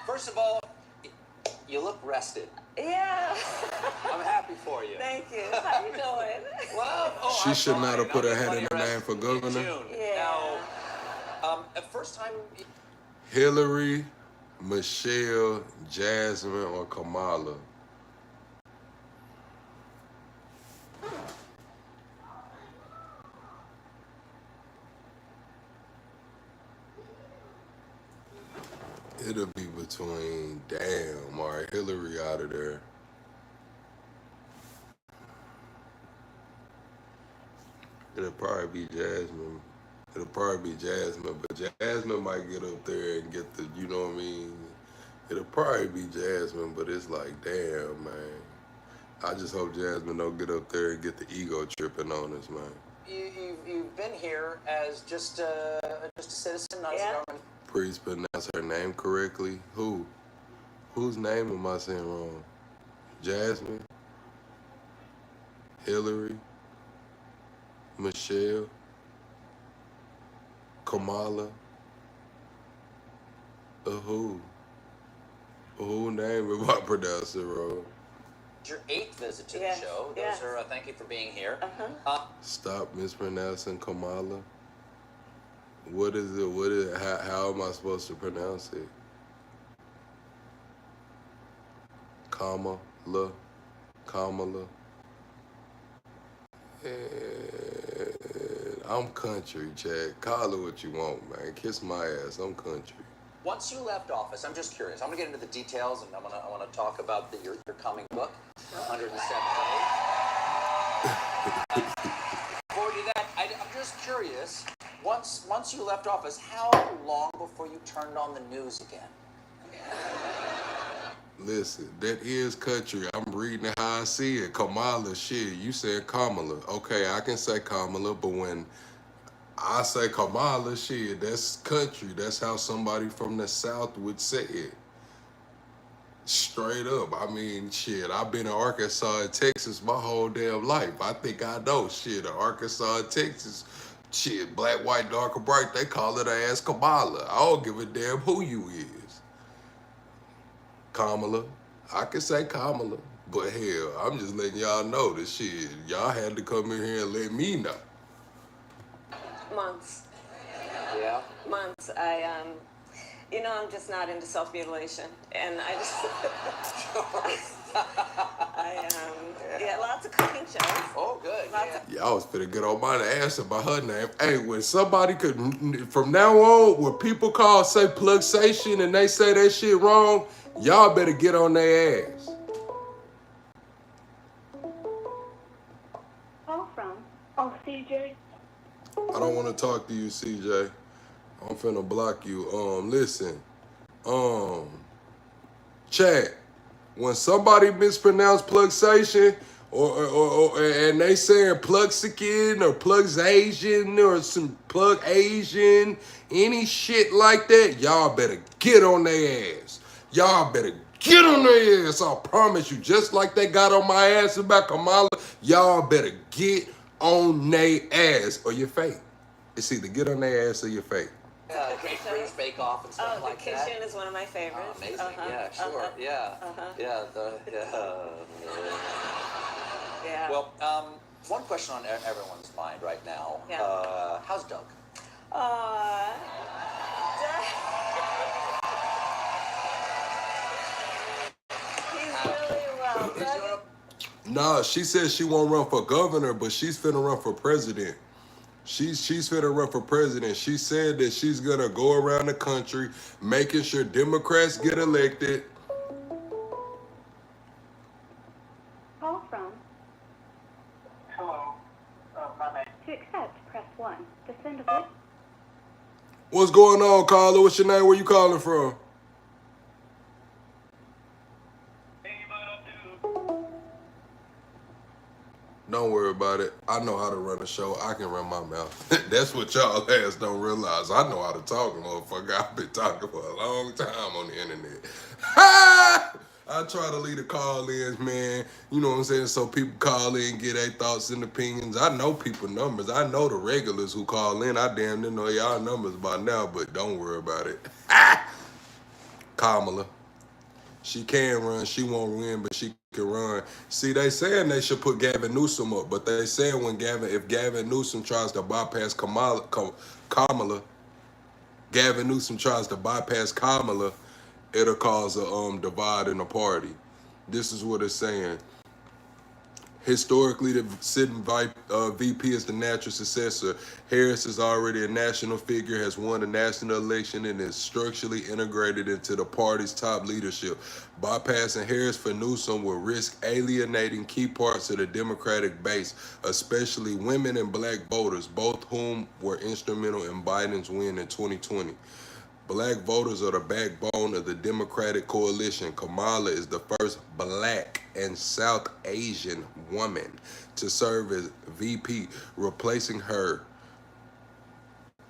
First of all, you look rested. Yeah. I'm happy for you. Thank you. How you doing? Well, She I'm should fine. not have put I'll her get head in plenty the of name for rest in governor. June. Yeah. Now, at first time. Hillary, Michelle, Jasmine, or Kamala? It'll be between, damn, all right, Hillary out of there. It'll probably be Jasmine. It'll probably be Jasmine, but Jasmine might get up there and get the, you know what I mean? It'll probably be Jasmine, but it's like, damn, man. I just hope Jasmine don't get up there and get the ego tripping on us, man. You've been here as just a citizen, not as a government. Please pronounce her name correctly. Who? Whose name am I saying wrong? Jasmine? Hillary? Michelle? Kamala? Who? Who name if I pronounce it wrong? Your 8th visit to Yes, the show. yes. Those are, thank you for being here. Stop mispronouncing Kamala. What is it? How am I supposed to pronounce it? Kamala. Kamala. I'm country, Chad. Call it what you want, man. Kiss my ass. I'm country. Once you left office, I'm just curious. I'm gonna get into the details, and I wanna talk about your coming book, 107 Days. Before we do that, I'm just curious. Once you left office, how long before you turned on the news again? Listen, that is country. I'm reading it how I see it. Kamala, shit. You said Kamala. Okay, I can say Kamala, but when I say Kamala, shit, that's country. That's how somebody from the South would say it. Straight up. I mean, shit, I've been in Arkansas and Texas my whole damn life. I think I know shit. In Arkansas and Texas, shit, black, white, dark, or bright, they call it ass Kamala. I don't give a damn who you is. Kamala. I can say Kamala. But hell, I'm just letting y'all know this shit. Y'all had to come in here and let me know. Months. Yeah. Months. I'm just not into self-mutilation, and I just, lots of cooking shows. Oh, good. Yeah, I was finna get on my ass about her name. Hey, when somebody could, from now on, when people say plugsation and they say that shit wrong, y'all better get on their ass. Call from. Oh, CJ. I don't want to talk to you, CJ. I'm finna block you. Listen. Chat. When somebody mispronounce plugsation, and they saying plugsican or plugsasian or some plug Asian, any shit like that, y'all better get on their ass. Y'all better get on their ass. I promise you. Just like they got on my ass about Kamala, y'all better get on their ass or you're fake. It's either get on their ass or you're fake. Great British Bake Off and stuff like that. The kitchen is one of my favorites. Amazing. Yeah, sure. Yeah. Yeah. Well, one question on everyone's mind right now. Yeah. How's Doug? He's really well. Doug, Nah, she said she won't run for governor, but she's finna run for president. She's finna run for president. She said that she's gonna go around the country making sure Democrats get elected. Call from. Hello. My name. To accept, press 1. To send a voice. What's going on, caller? What's your name? Where you calling from? Don't worry about it. I know how to run a show. I can run my mouth. That's what y'all ass don't realize. I know how to talk, motherfucker. I've been talking for a long time on the internet. I try to leave the call-ins, man. You know what I'm saying? So people call in, get their thoughts and opinions. I know people numbers. I know the regulars who call in. I damn near know y'all numbers by now, but don't worry about it. Kamala. She can run. She won't win, but she can run. See, they saying they should put Gavin Newsom up, but they saying if Gavin Newsom tries to bypass Kamala, Gavin Newsom tries to bypass Kamala, it'll cause a divide in the party. This is what it's saying. Historically, the sitting VP is the natural successor. Harris is already a national figure, has won a national election, and is structurally integrated into the party's top leadership. Bypassing Harris for Newsom will risk alienating key parts of the Democratic base, especially women and black voters, both whom were instrumental in Biden's win in 2020. Black voters are the backbone of the Democratic coalition. Kamala is the first black and South Asian woman to serve as VP, replacing her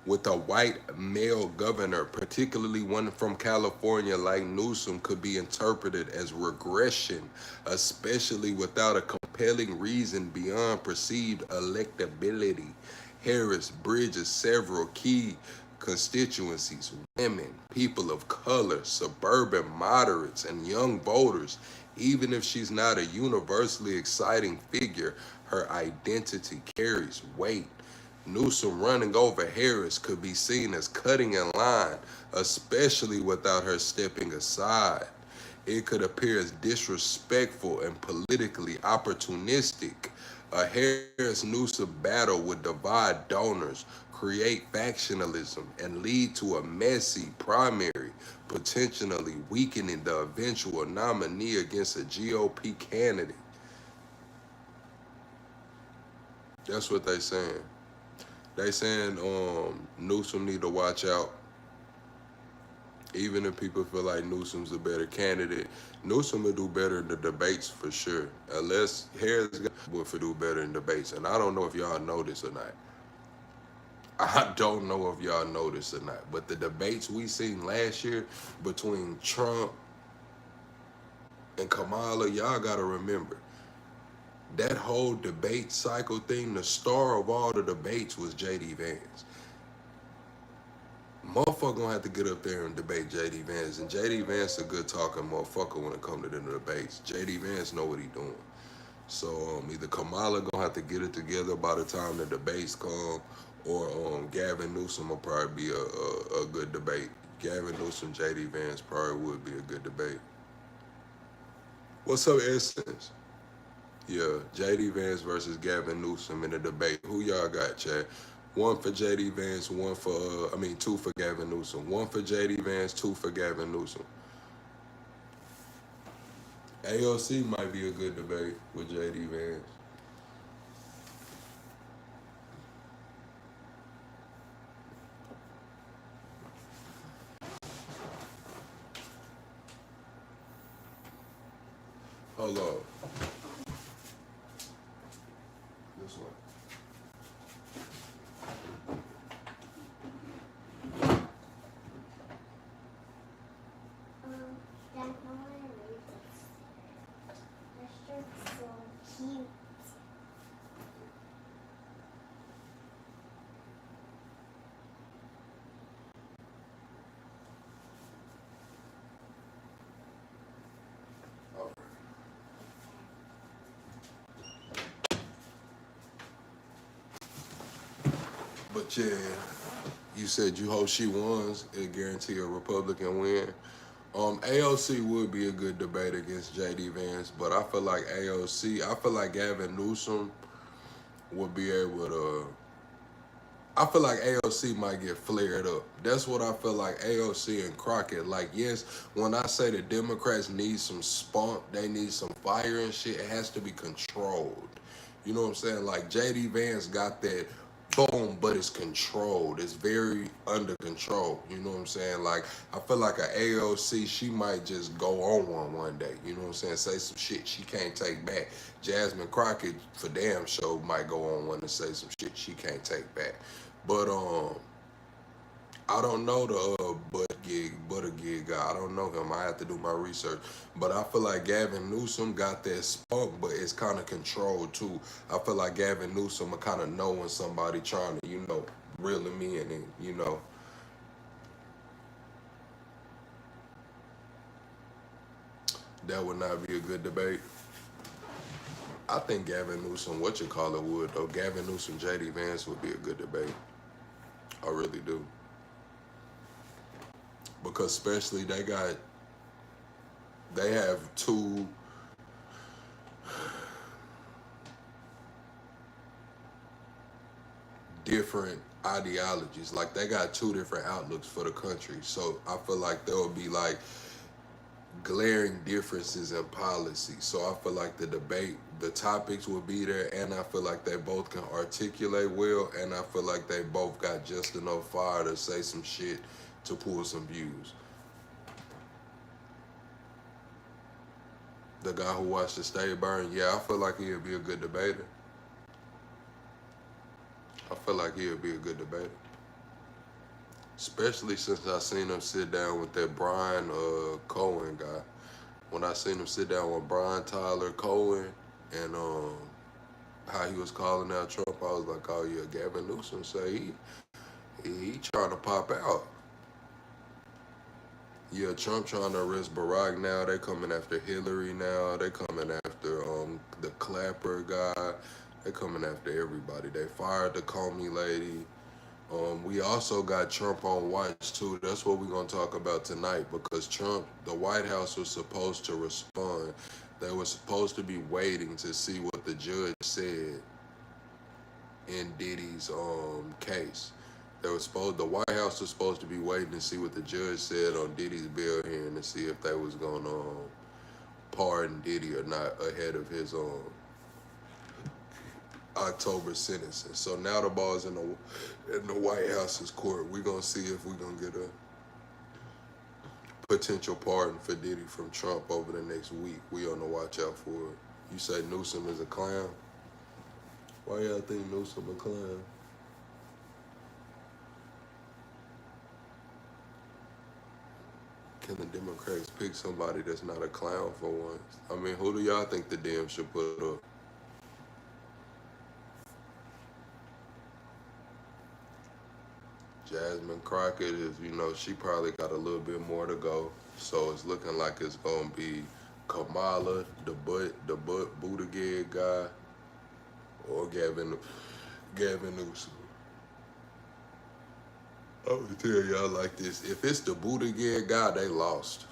with a white male governor, particularly one from California like Newsom, could be interpreted as regression, especially without a compelling reason beyond perceived electability. Harris bridges several key constituencies, women, people of color, suburban moderates, and young voters. Even if she's not a universally exciting figure, her identity carries weight. Newsom running over Harris could be seen as cutting in line, especially without her stepping aside. It could appear as disrespectful and politically opportunistic. A Harris-Newsom battle would divide donors, create factionalism, and lead to a messy primary, potentially weakening the eventual nominee against a GOP candidate. That's what they saying. They saying Newsom need to watch out. Even if people feel like Newsom's a better candidate, Newsom will do better in the debates for sure. Unless Harris will do better in debates. And I don't know if y'all know this or not. I don't know if y'all know this or not. But the debates we seen last year between Trump and Kamala, y'all gotta remember, that whole debate cycle thing, the star of all the debates was J.D. Vance. Motherfucker gonna have to get up there and debate J.D. Vance. And J.D. Vance a good talking motherfucker when it come to the debates. J.D. Vance know what he doing. So either Kamala gonna have to get it together by the time the debates come, or Gavin Newsom will probably be a good debate. Gavin Newsom, J.D. Vance probably would be a good debate. What's up, Essence? Yeah, J.D. Vance versus Gavin Newsom in a debate. Who y'all got, Chad? One for J.D. Vance, two for Gavin Newsom. One for J.D. Vance, two for Gavin Newsom. AOC might be a good debate with J.D. Vance. Hold on. This one. But yeah, you said you hope she wins. It guarantee a Republican win. AOC would be a good debate against J.D. Vance, but I feel like Gavin Newsom would be able to. I feel like AOC might get flared up. That's what I feel like AOC and Crockett. Like, yes, when I say the Democrats need some spunk, they need some fire and shit, it has to be controlled. You know what I'm saying? Like, J.D. Vance got that boom, but it's controlled. It's very under control. You know what I'm saying? Like, I feel like a AOC, she might just go on one day. You know what I'm saying? Say some shit she can't take back. Jasmine Crockett, for damn sure, might go on one and say some shit she can't take back. But I don't know the Buttigieg guy. I don't know him. I have to do my research. But I feel like Gavin Newsom got that spunk, but it's kind of controlled too. I feel like Gavin Newsom will kind of know when somebody trying to, reel him in and, that would not be a good debate. I think Gavin Newsom, would, though. Gavin Newsom, J.D. Vance would be a good debate. I really do. Because especially they have two different ideologies. Like, they got two different outlooks for the country. So I feel like there will be like glaring differences in policy. So I feel like the debate, the topics will be there, and I feel like they both can articulate well, and I feel like they both got just enough fire to say some shit to pull some views. The guy who watched the state burn, yeah, I feel like he'll be a good debater. Especially since I seen him sit down with that Brian Cohen guy. When I seen him sit down with Brian Tyler Cohen and how he was calling out Trump, I was like, oh yeah, Gavin Newsom say He trying to pop out. Yeah, Trump trying to arrest Barack now. They coming after Hillary now. They coming after the Clapper guy. They coming after everybody. They fired the Comey lady. We also got Trump on watch too. That's what we're gonna talk about tonight because Trump, the White House was supposed to respond. They were supposed to be waiting to see what the judge said in Diddy's case. The White House was supposed to be waiting to see what the judge said on Diddy's bail hearing to see if they was gonna pardon Diddy or not ahead of his October sentencing. So now the ball's in the White House's court. We're gonna see if we're gonna get a potential pardon for Diddy from Trump over the next week. We on the watch out for it. You say Newsom is a clown? Why y'all think Newsom a clown? Can the Democrats pick somebody that's not a clown for once? I mean, who do y'all think the Dems should put up? Jasmine Crockett is, she probably got a little bit more to go. So it's looking like it's gonna be Kamala, the Buttigieg guy, or Gavin Newsom. I'm gonna tell y'all like this: if it's the Buttigieg guy, they lost.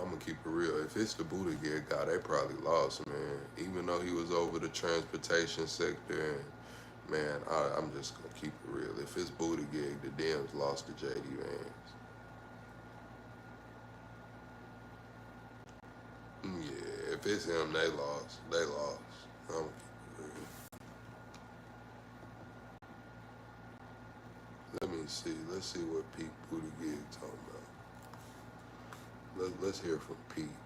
I'm gonna keep it real. If it's the Buttigieg guy, they probably lost, man. Even though he was over the transportation sector, and man, I'm just gonna keep it real. If it's Buttigieg, the Dems lost to J.D. Vance. Yeah, if it's him, they lost. They lost. I'm gonna keep it real. Let me see. Let's see what Pete Buttigieg talking about. Let's hear from Pete.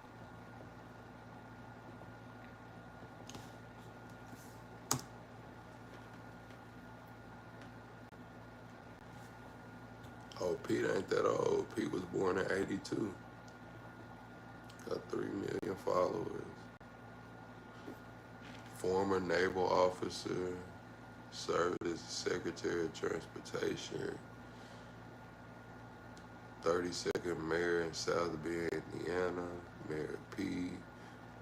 Oh, Pete ain't that old. Pete was born in 82. Got 3 million followers. Former naval officer. Served as Secretary of Transportation. 32nd mayor in South Bend, Indiana. Mayor Pete.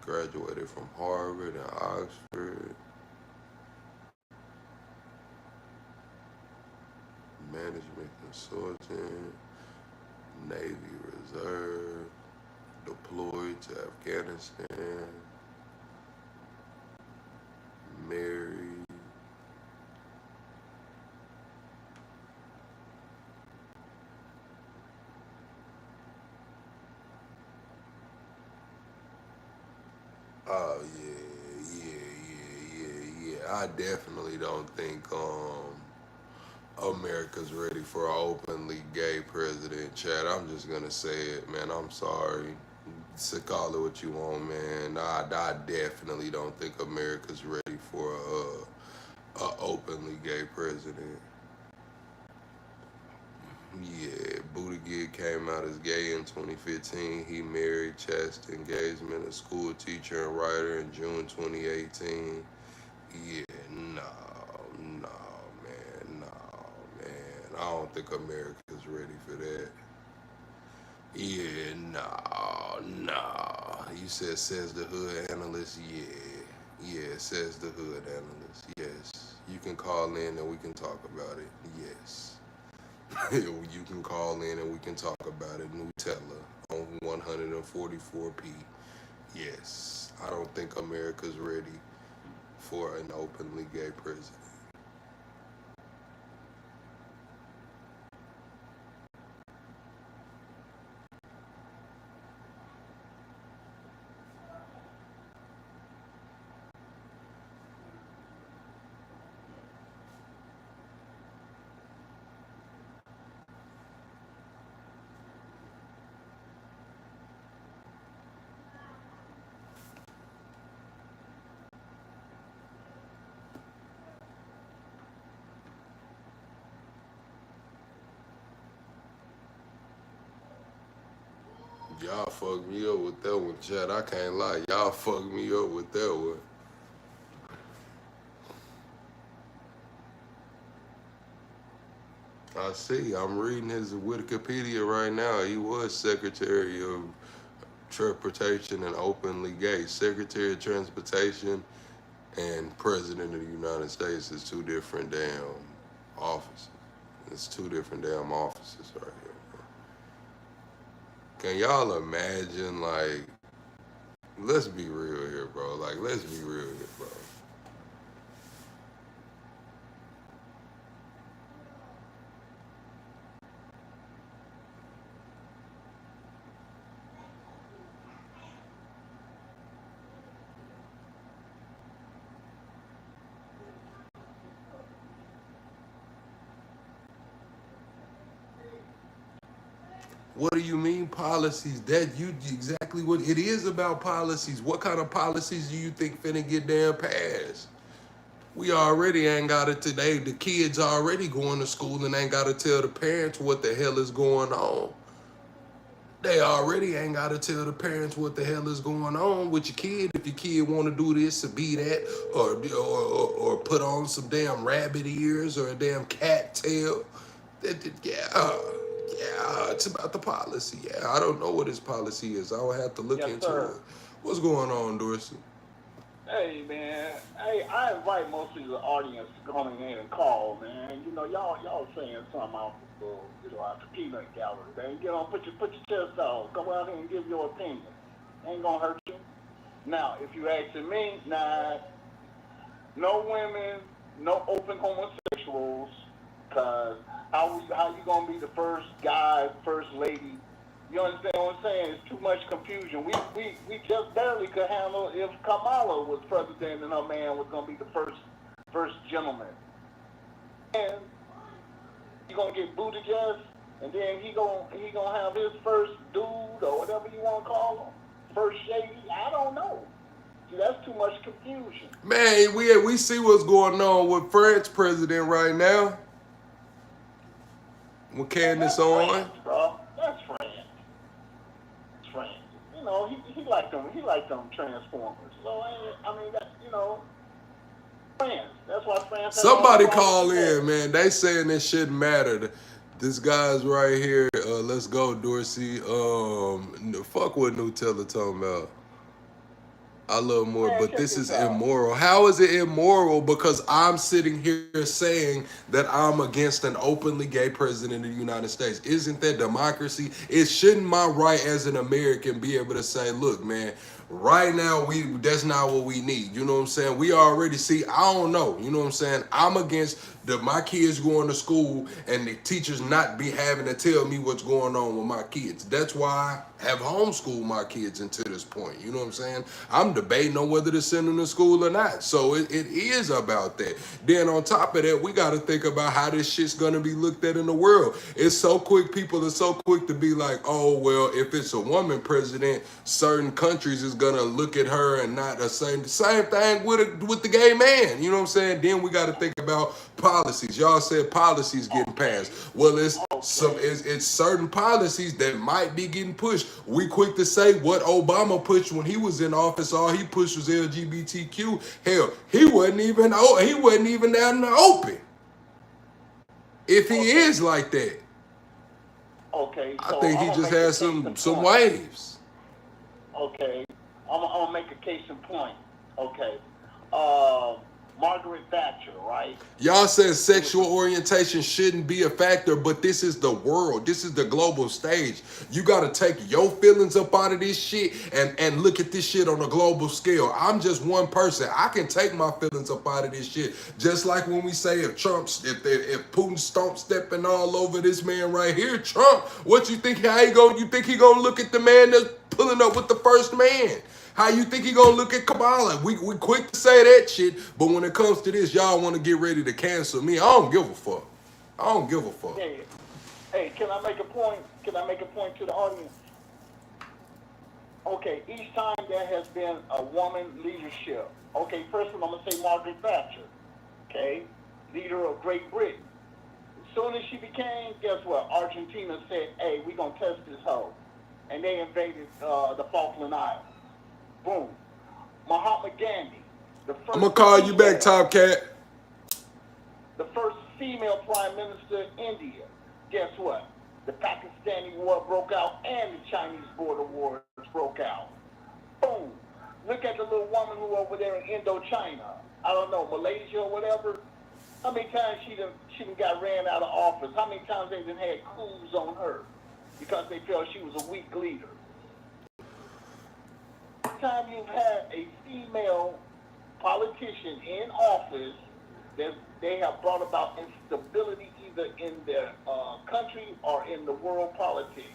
Graduated from Harvard and Oxford. Management consultant. Navy Reserve. Deployed to Afghanistan. Married. Oh yeah. I definitely don't think America's ready for an openly gay president, Chad. I'm just gonna say it, man. I'm sorry. So call it what you want, man. I definitely don't think America's ready for a openly gay president. Yeah, Buttigieg came out as gay in 2015. He married Chastity Engagement, a school teacher and writer, in June 2018. Yeah, no, man. I don't think America's ready for that. Yeah, no. You says the hood analyst. Yeah, says the hood analyst. Yes, you can call in and we can talk about it. Yes. You can call in and we can talk about it. Nutella on 144p. Yes, I don't think America's ready for an openly gay president. Y'all fucked me up with that one, Chad. I can't lie. Y'all fucked me up with that one. I see. I'm reading his Wikipedia right now. He was Secretary of Transportation and openly gay. Secretary of Transportation and President of the United States is two different damn offices. It's two different damn offices right here. Can y'all imagine, like, let's be real here, bro. Like, let's be real here, bro. What do you mean policies? That you exactly what it is about policies. What kind of policies do you think finna get damn passed? We already ain't got it today. The kids already going to school and ain't got to tell the parents what the hell is going on. They already ain't got to tell the parents what the hell is going on with your kid. If your kid want to do this or be that, or put on some damn rabbit ears or a damn cat tail, yeah, it's about the policy. Yeah, I don't know what his policy is. I will have to look Yes, into sir. it. What's going on, Dorsey? Hey, man. Hey, I invite most of the audience to come in and call, man. You know, y'all saying something out the, out the peanut gallery, man. Get on, put your chest out. Go out here and give your opinion. Ain't gonna hurt you. Now, if you asking me, nah, no women, no open homosexuals, cause how you gonna be the first guy, first lady? You understand what I'm saying? It's too much confusion. We just barely could handle if Kamala was president and her man was gonna be the first gentleman. And you gonna get Buttigieg, and then he gonna have his first dude or whatever you want to call him, first shady. I don't know. See, that's too much confusion. Man, we see what's going on with French president right now. With Candace on. France, bro. That's France. France. You know, he liked them. He liked them Transformers. So I mean that, you know, France. That's why France. Somebody call in, man. They saying this shouldn't matter. This guy's right here. Let's go, Dorsey. Fuck what Nutella talking about. I love more, Man, but check this this is out. immoral. How is it immoral? Because I'm sitting here saying that I'm against an openly gay president of the United States. Isn't that democracy? It shouldn't my right as an American be able to say, look, man, right now that's not what we need. You know what I'm saying? We already see, I don't know. You know what I'm saying? I'm against my kids going to school and the teachers not be having to tell me what's going on with my kids. That's why I have homeschooled my kids until this point. You know what I'm saying? I'm debating on whether to send them to school or not. So it is about that. Then on top of that, we got to think about how this shit's going to be looked at in the world. It's so quick. People are so quick to be like, oh, well, if it's a woman president, certain countries is going to look at her and not the same thing with the gay man. You know what I'm saying? Then we got to think about policies. Y'all said policies getting passed. Well, it's certain policies that might be getting pushed. We quick to say what Obama pushed when he was in office. All he pushed was LGBTQ. Hell, he wasn't even out in the open. If he is like that, Okay, I so think he I'm just gonna had make a case some in point. waves. Okay, I'm gonna make a case in point. Okay, Margaret Thatcher, right? Y'all said sexual orientation shouldn't be a factor, but this is the world. This is the global stage. You got to take your feelings up out of this shit and look at this shit on a global scale. I'm just one person. I can take my feelings up out of this shit. Just like when we say if Putin stepping all over this man right here, Trump, what you think? You think he gonna look at the man that's pulling up with the first man? How you think he gonna look at Kamala? We quick to say that shit, but when it comes to this, y'all want to get ready to cancel me. I don't give a fuck. I don't give a fuck. Hey, can I make a point? Can I make a point to the audience? Okay, each time there has been a woman leadership. Okay, first of all, I'm gonna say Margaret Thatcher. Okay, leader of Great Britain. As soon as she became, guess what? Argentina said, "Hey, we gonna test this hoe," and they invaded the Falkland Islands. Boom. Mahatma Gandhi, the first. I'm gonna call you back, Top Cat. The first female prime minister in India. Guess what? The Pakistani war broke out and the Chinese border wars broke out. Boom. Look at the little woman who over there in Indochina. I don't know, Malaysia or whatever. How many times she done got ran out of office? How many times they done had coups on her because they felt she was a weak leader? Every time you've had a female politician in office, they have brought about instability either in their country or in the world politics.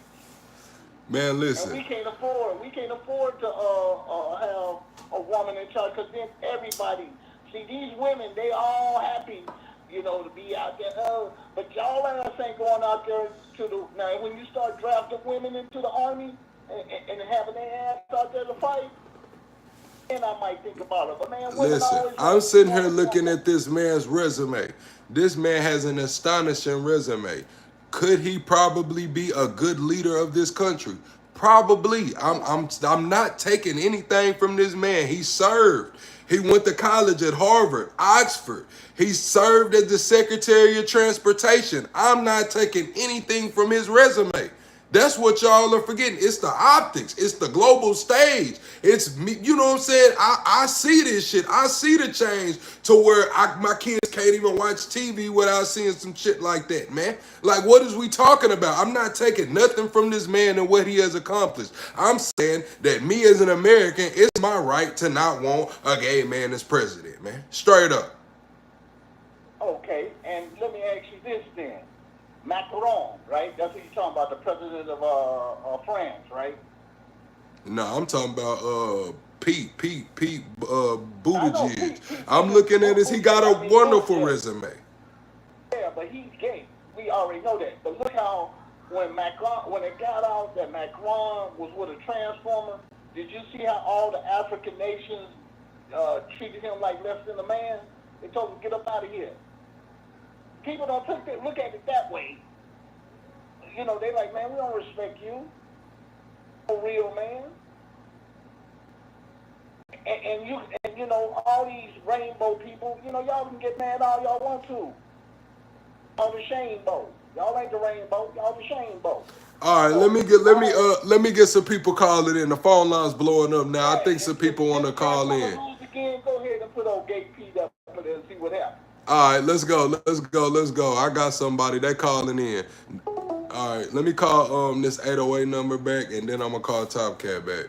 Man, listen. And we can't afford to have a woman in charge, because then everybody, see, these women, they all happy, you know, to be out there. But y'all ass ain't going out there now when you start drafting women into the army and having their ass out there to fight, then I might think about it. But man, listen, I'm sitting here looking at this man's resume. This man has an astonishing resume. Could he probably be a good leader of this country? Probably. I'm not taking anything from this man. He served. He went to college at Harvard, Oxford. He served as the Secretary of Transportation. I'm not taking anything from his resume. That's what y'all are forgetting. It's the optics. It's the global stage. It's me. You know what I'm saying? I see this shit. I see the change to where my kids can't even watch TV without seeing some shit like that, man. Like, what is we talking about? I'm not taking nothing from this man and what he has accomplished. I'm saying that me as an American, it's my right to not want a gay man as president, man. Straight up. Okay, and let me ask you this then. Macron, right? That's what you're talking about, the president of France, right? No, I'm talking about Pete Buttigieg. I'm looking at this. He got a wonderful resume. Yeah, but he's gay. We already know that. But look how when it got out that Macron was with a transformer, did you see how all the African nations treated him like less than a man? They told him, get up out of here. People don't look at it that way. You know, they like, man, we don't respect you. A real man. And you know, all these rainbow people, you know, y'all can get mad all y'all want to. Y'all the shamebow. Y'all ain't the rainbow, y'all the shamebow. All right, let me get some people calling in. The phone line's blowing up now. I think some people want to call in. Again, go ahead and put old Gay Pete up there and see what happens. All right, let's go. I got somebody. They calling in. All right, let me call this 808 number back, and then I'm going to call Top Cat back.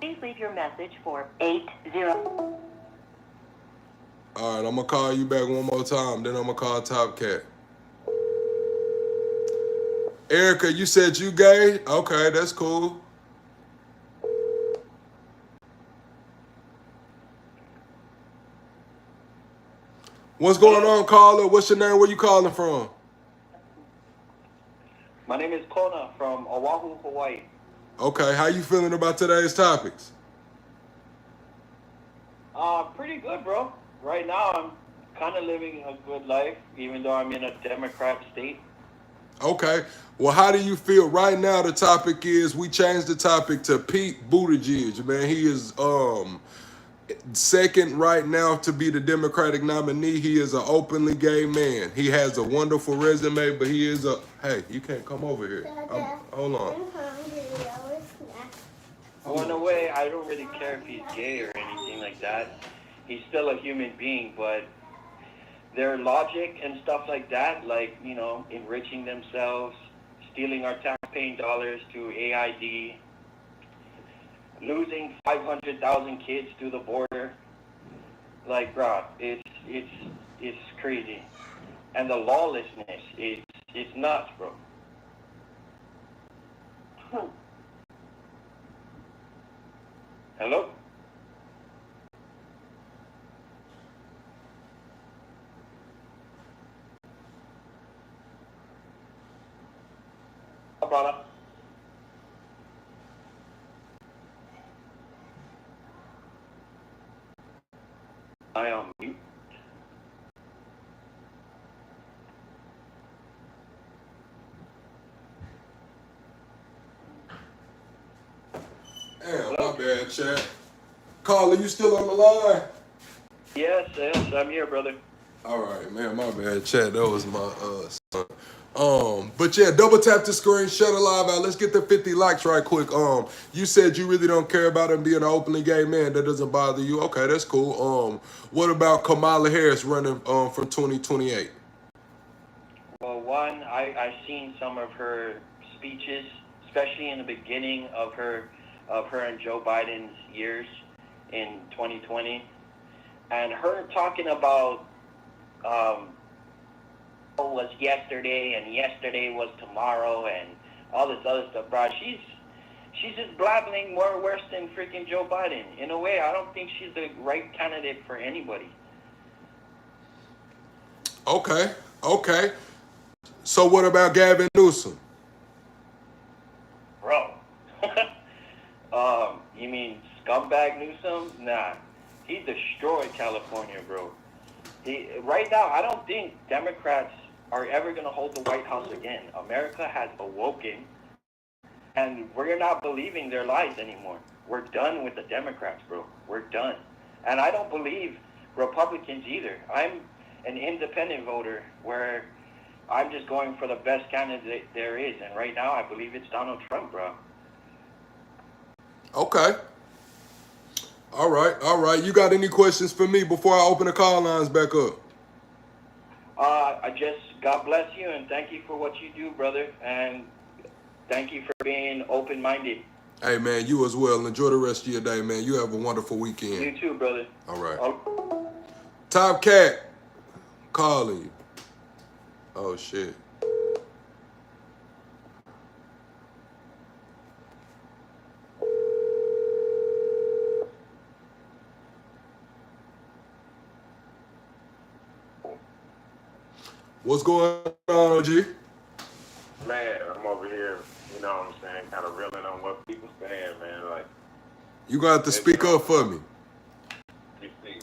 Please leave your message for 80. All right, I'm going to call you back one more time, then I'm going to call Top Cat. Erica, you said you gay? Okay, that's cool. What's going on, caller? What's your name? Where you calling from? My name is Kona from Oahu, Hawaii. Okay, how you feeling about today's topics? Pretty good, bro. Right now, I'm kind of living a good life, even though I'm in a Democrat state. Okay. Well, how do you feel right now? The topic is, we changed the topic to Pete Buttigieg, man. He is second right now to be the Democratic nominee. He is an openly gay man. He has a wonderful resume, but he is hey, you can't come over here. Hold on. Well, in a way, I don't really care if he's gay or anything like that. He's still a human being, but their logic and stuff like that, like, you know, enriching themselves, stealing our taxpaying dollars to AID, losing 500,000 kids to the border, like, bro, it's crazy. And the lawlessness, it's nuts, bro. Hello? Brother. I am mute. Damn, my bad, chat. Carl, are you still on the line? Yes, I'm here, brother. All right, man, my bad, chat. That was my son. But yeah, double tap the screen, shut the live out. Let's get the 50 likes right quick. You said you really don't care about him being an openly gay man. That doesn't bother you. Okay, that's cool. What about Kamala Harris running for 2028? Well, one, I've seen some of her speeches, especially in the beginning of her and Joe Biden's years in 2020, and her talking about was yesterday and yesterday was tomorrow and all this other stuff, bro. She's just blabbing more worse than freaking Joe Biden. In a way, I don't think she's the right candidate for anybody. Okay. So what about Gavin Newsom? Bro. You mean scumbag Newsom? Nah. He destroyed California, bro. Right now, I don't think Democrats are ever going to hold the White House again. America has awoken, and we're not believing their lies anymore. We're done with the Democrats, bro. We're done. And I don't believe Republicans either. I'm an independent voter where I'm just going for the best candidate there is. And right now, I believe it's Donald Trump, bro. Okay. All right. You got any questions for me before I open the call lines back up? God bless you and thank you for what you do, brother. And thank you for being open-minded. Hey, man, you as well. Enjoy the rest of your day, man. You have a wonderful weekend. You too, brother. All right. Top Cat calling you. Oh, shit. What's going on, OG? Man, I'm over here, you know what I'm saying, kind of reeling on what people saying, man. Like, you gonna have to speak up for me. You see.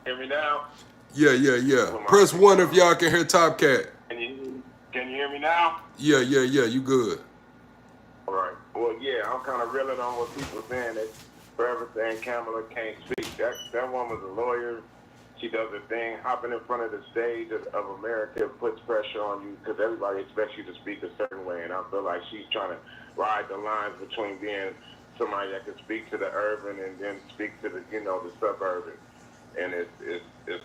Hear me now? Yeah. Press 1 if y'all can hear Top Cat. Can you hear me now? Yeah. You good. All right. Well, yeah, I'm kind of reeling on what people saying. That forever saying Kamala can't speak. That woman's a lawyer. She does her thing, hopping in front of the stage of America puts pressure on you because everybody expects you to speak a certain way. And I feel like she's trying to ride the lines between being somebody that can speak to the urban and then speak to the, the suburban. And it's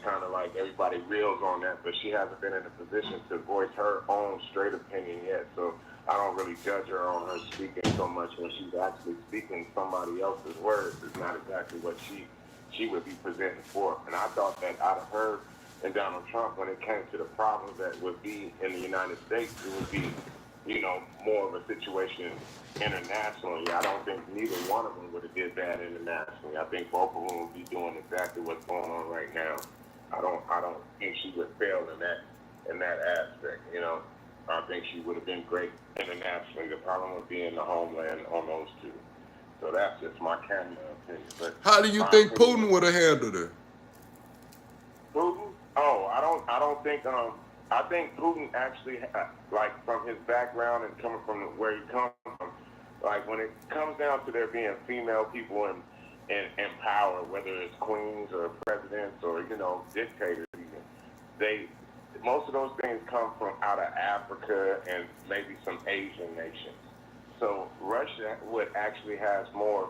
kind of like everybody reels on that, but she hasn't been in a position to voice her own straight opinion yet. So I don't really judge her on her speaking so much when she's actually speaking somebody else's words. It's not exactly what she would be presenting for. And I thought that out of her and Donald Trump, when it came to the problems that would be in the United States, it would be, more of a situation internationally. I don't think neither one of them would have did that internationally. I think both of them would be doing exactly what's going on right now. I don't think she would fail in that aspect, I think she would have been great internationally. The problem would be in the homeland on those two. So that's just my Kamla opinion. But how do you think Putin would have handled it? Putin? Oh, I don't think. I think Putin actually, like from his background and coming from where he comes from, like when it comes down to there being female people in power, whether it's queens or presidents or dictators, even most of those things come from out of Africa and maybe some Asian nations. So Russia would actually has more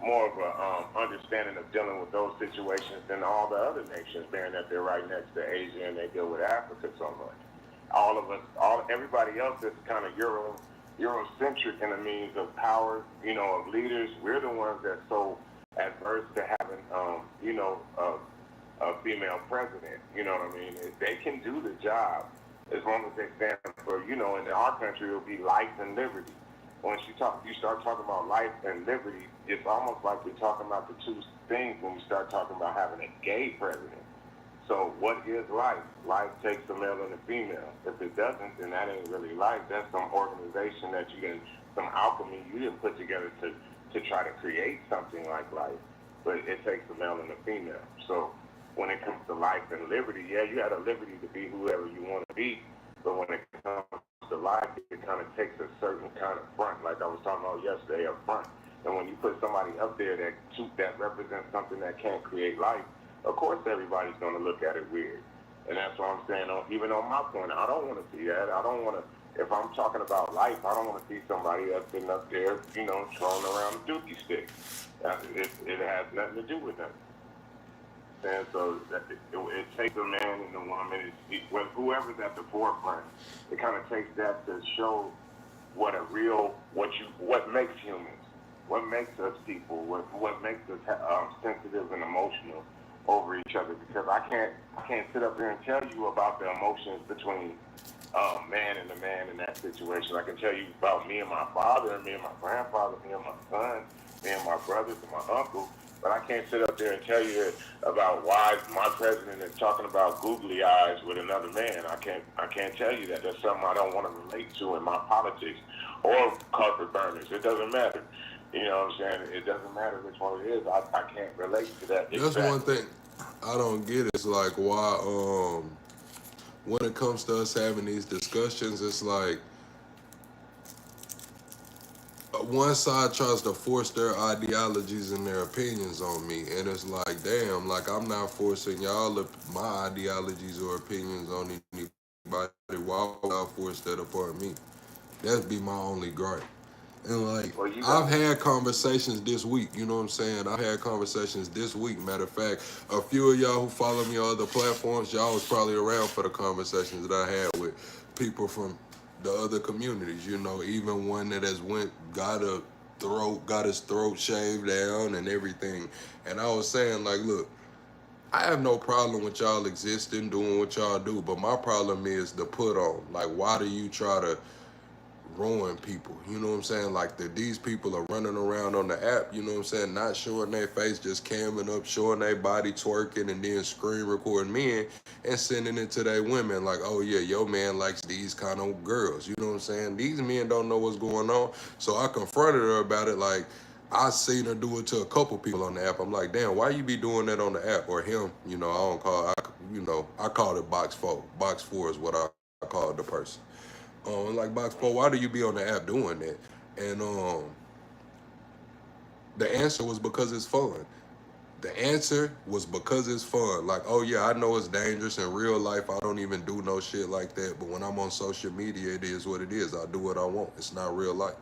of a understanding of dealing with those situations than all the other nations, being that they're right next to Asia and they deal with Africa so much. Everybody else is kind of Eurocentric in the means of power, of leaders. We're the ones that's so adverse to having, a female president. You know what I mean? They can do the job as long as they stand for, in our country, it'll be life and liberty. Once you start talking about life and liberty, it's almost like we're talking about the two things when we start talking about having a gay president. So what is life? Life takes a male and a female. If it doesn't, then that ain't really life. That's some organization that some alchemy you didn't put together to try to create something like life. But it takes a male and a female. So when it comes to life and liberty, yeah, you have a liberty to be whoever you want to be. But when it comes to life, it kind of takes a certain kind of front, like I was talking about yesterday, a front. And when you put somebody up there that represents something that can't create life, of course everybody's going to look at it weird. And that's what I'm saying. Even on my point, I don't want to see that. I don't want to. If I'm talking about life, I don't want to see somebody that's sitting up there, throwing around a dookie stick. It has nothing to do with them. And so it takes a man and a woman, whoever's at the forefront, it kind of takes that to show what makes humans, what makes us people, what makes us sensitive and emotional over each other. Because I can't sit up there and tell you about the emotions between man and the man in that situation. I can tell you about me and my father, and me and my grandfather, me and my son, me and my brothers and my uncle. But I can't sit up there and tell you about why my president is talking about googly eyes with another man. I can't tell you that. That's something I don't want to relate to in my politics or carpet burners. It doesn't matter. You know what I'm saying? It doesn't matter which one it is. I can't relate to that. That's one thing I don't get. Is like why when it comes to us having these discussions, it's like one side tries to force their ideologies and their opinions on me, and it's like, damn, like I'm not forcing y'all my ideologies or opinions on anybody. Why would I force that upon me? That'd be my only gripe. And like, I've had conversations this week, you know what I'm saying? I've had conversations this week. Matter of fact, a few of y'all who follow me on other platforms, y'all was probably around for the conversations that I had with people from the other communities, even one that got his throat shaved down and everything. And I was saying, like, look, I have no problem with y'all existing, doing what y'all do, but my problem is the put on. Like, why do you try to ruin people? You know what I'm saying? Like, these people are running around on the app, you know what I'm saying, not showing their face, just camming up, showing their body twerking, and then screen recording men and sending it to their women like, oh yeah, your man likes these kind of girls. You know what I'm saying? These men don't know what's going on. So I confronted her about it. Like, I seen her do it to a couple people on the app. I'm like, damn, why you be doing that on the app? Or him, I called it box 4. Box 4 is what I called the person. Like, box 4, why do you be on the app doing that? And the answer was because it's fun. The answer was because it's fun. Like, oh yeah, I know it's dangerous. In real life, I don't even do no shit like that. But when I'm on social media, it is what it is. I do what I want. It's not real life.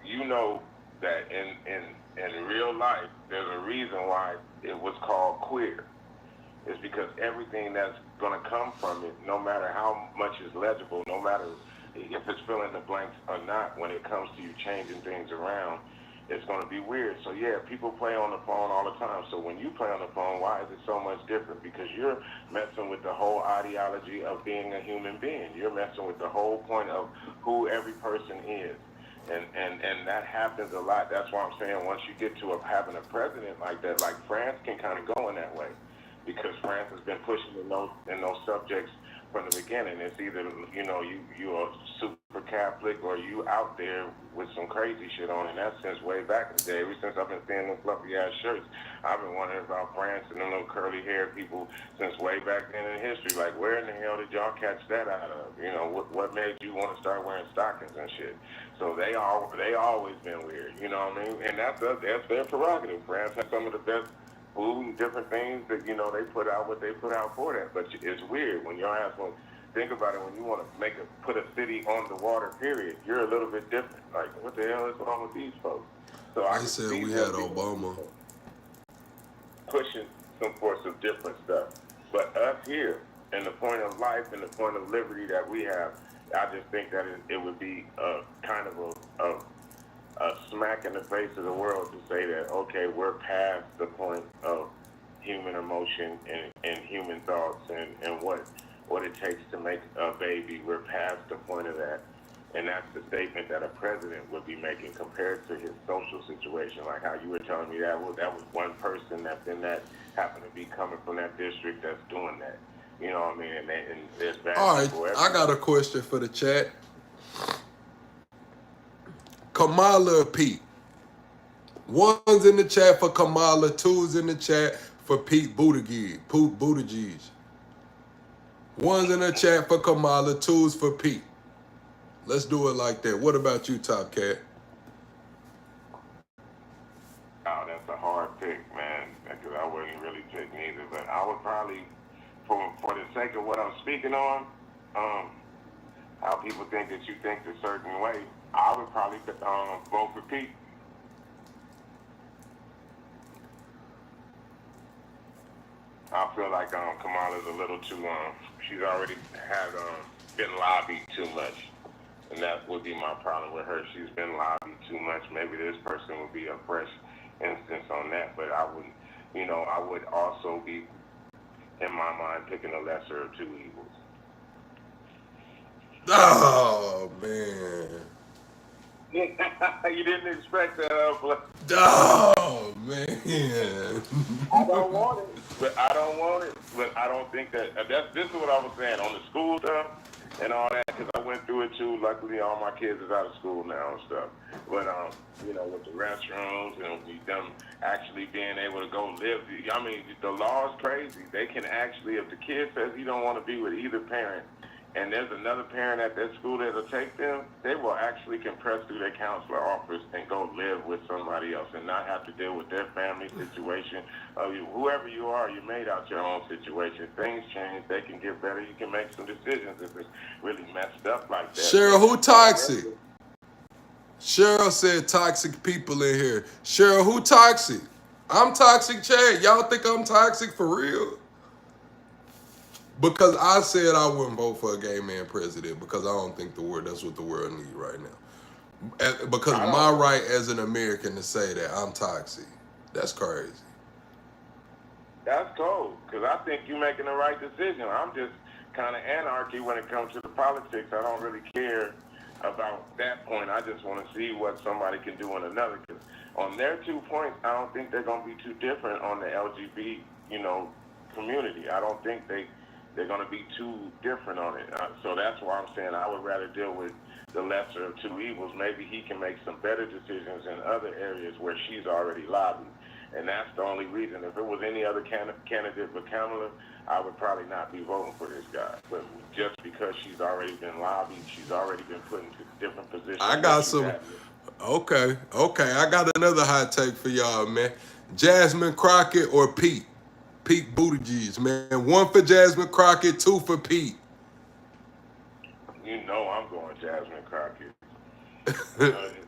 You know that in real life, there's a reason why it was called queer. It's because everything that's going to come from it, no matter how much is legible, no matter if it's fill in the blanks or not, when it comes to you changing things around, it's going to be weird. So yeah, people play on the phone all the time. So when you play on the phone, why is it so much different? Because you're messing with the whole ideology of being a human being. You're messing with the whole point of who every person is. And that happens a lot. That's why I'm saying once you get to having a president like that, like France can kind of go in that way. Because France has been pushing in those subjects from the beginning. It's either, you're a super Catholic or you out there with some crazy shit on. And that's since way back in the day. Ever since I've been seeing them fluffy ass shirts, I've been wondering about France and them little curly haired people since way back then in history. Like, where in the hell did y'all catch that out of? What made you want to start wearing stockings and shit? So they always been weird, you know what I mean? And that's their prerogative. France has some of the best food and different things that, they put out what they put out for that. But it's weird when your ass won't think about it. When you want to put a city on the water, period, you're a little bit different. Like, what the hell is wrong with these folks? So I said we had Obama pushing some sorts of different stuff. But us here, and the point of life and the point of liberty that we have, I just think that it would be kind of a smack in the face of the world to say that, okay, we're past the point of human emotion and human thoughts and what it takes to make a baby. We're past the point of that. And that's the statement that a president would be making compared to his social situation. Like how you were telling me that was one person that's in that happened to be coming from that district that's doing that. You know what I mean? And there's bad all right, people I got a question for the chat. Kamala or Pete? One's in the chat for Kamala, two's in the chat for Pete Buttigieg. One's in the chat for Kamala, two's for Pete. Let's do it like that. What about you, Top Cat? would probably, for the sake of what I'm speaking on, how people think that you think a certain way, I would probably vote for Pete. I feel like Kamala's a little too she's already had been lobbied too much, and that would be my problem with her. She's been lobbied too much. Maybe this person would be a fresh instance on that, but I would, I would also be, in my mind, picking the lesser of two evils. Oh man. You didn't expect that, Oh man. I don't want it, but I don't want it. But I don't think that this is what I was saying on the school stuff and all that, because I went through it too. Luckily, all my kids is out of school now and stuff. But with the restrooms and them actually being able to go live. I mean, the law is crazy. They can actually, if the kid says he don't want to be with either parent, and there's another parent at that school that'll take them, they will actually compress through their counselor office and go live with somebody else and not have to deal with their family situation. Whoever you are, you made out your own situation. Things change. They can get better. You can make some decisions if it's really messed up like that. Cheryl, who toxic? Cheryl said toxic people in here. Cheryl, who toxic? I'm toxic, Chad. Y'all think I'm toxic for real? Because I said I wouldn't vote for a gay man president because I don't think that's what the world needs right now. Because my right as an American to say that I'm toxic. That's crazy. That's cold, because I think you're making the right decision. I'm just kind of anarchy when it comes to the politics. I don't really care about that point. I just want to see what somebody can do on another. Because on their 2 points, I don't think they're going to be too different on the LGBT, community. I don't think they're going to be too different on it. So that's why I'm saying I would rather deal with the lesser of two evils. Maybe he can make some better decisions in other areas where she's already lobbied. And that's the only reason. If it was any other candidate but Kamala, I would probably not be voting for this guy. But just because she's already been lobbied, she's already been put into different positions. I got some. Okay. I got another hot take for y'all, man. Jasmine Crockett or Pete Buttigieg, man. 1 for Jasmine Crockett, 2 for Pete. I'm going Jasmine Crockett.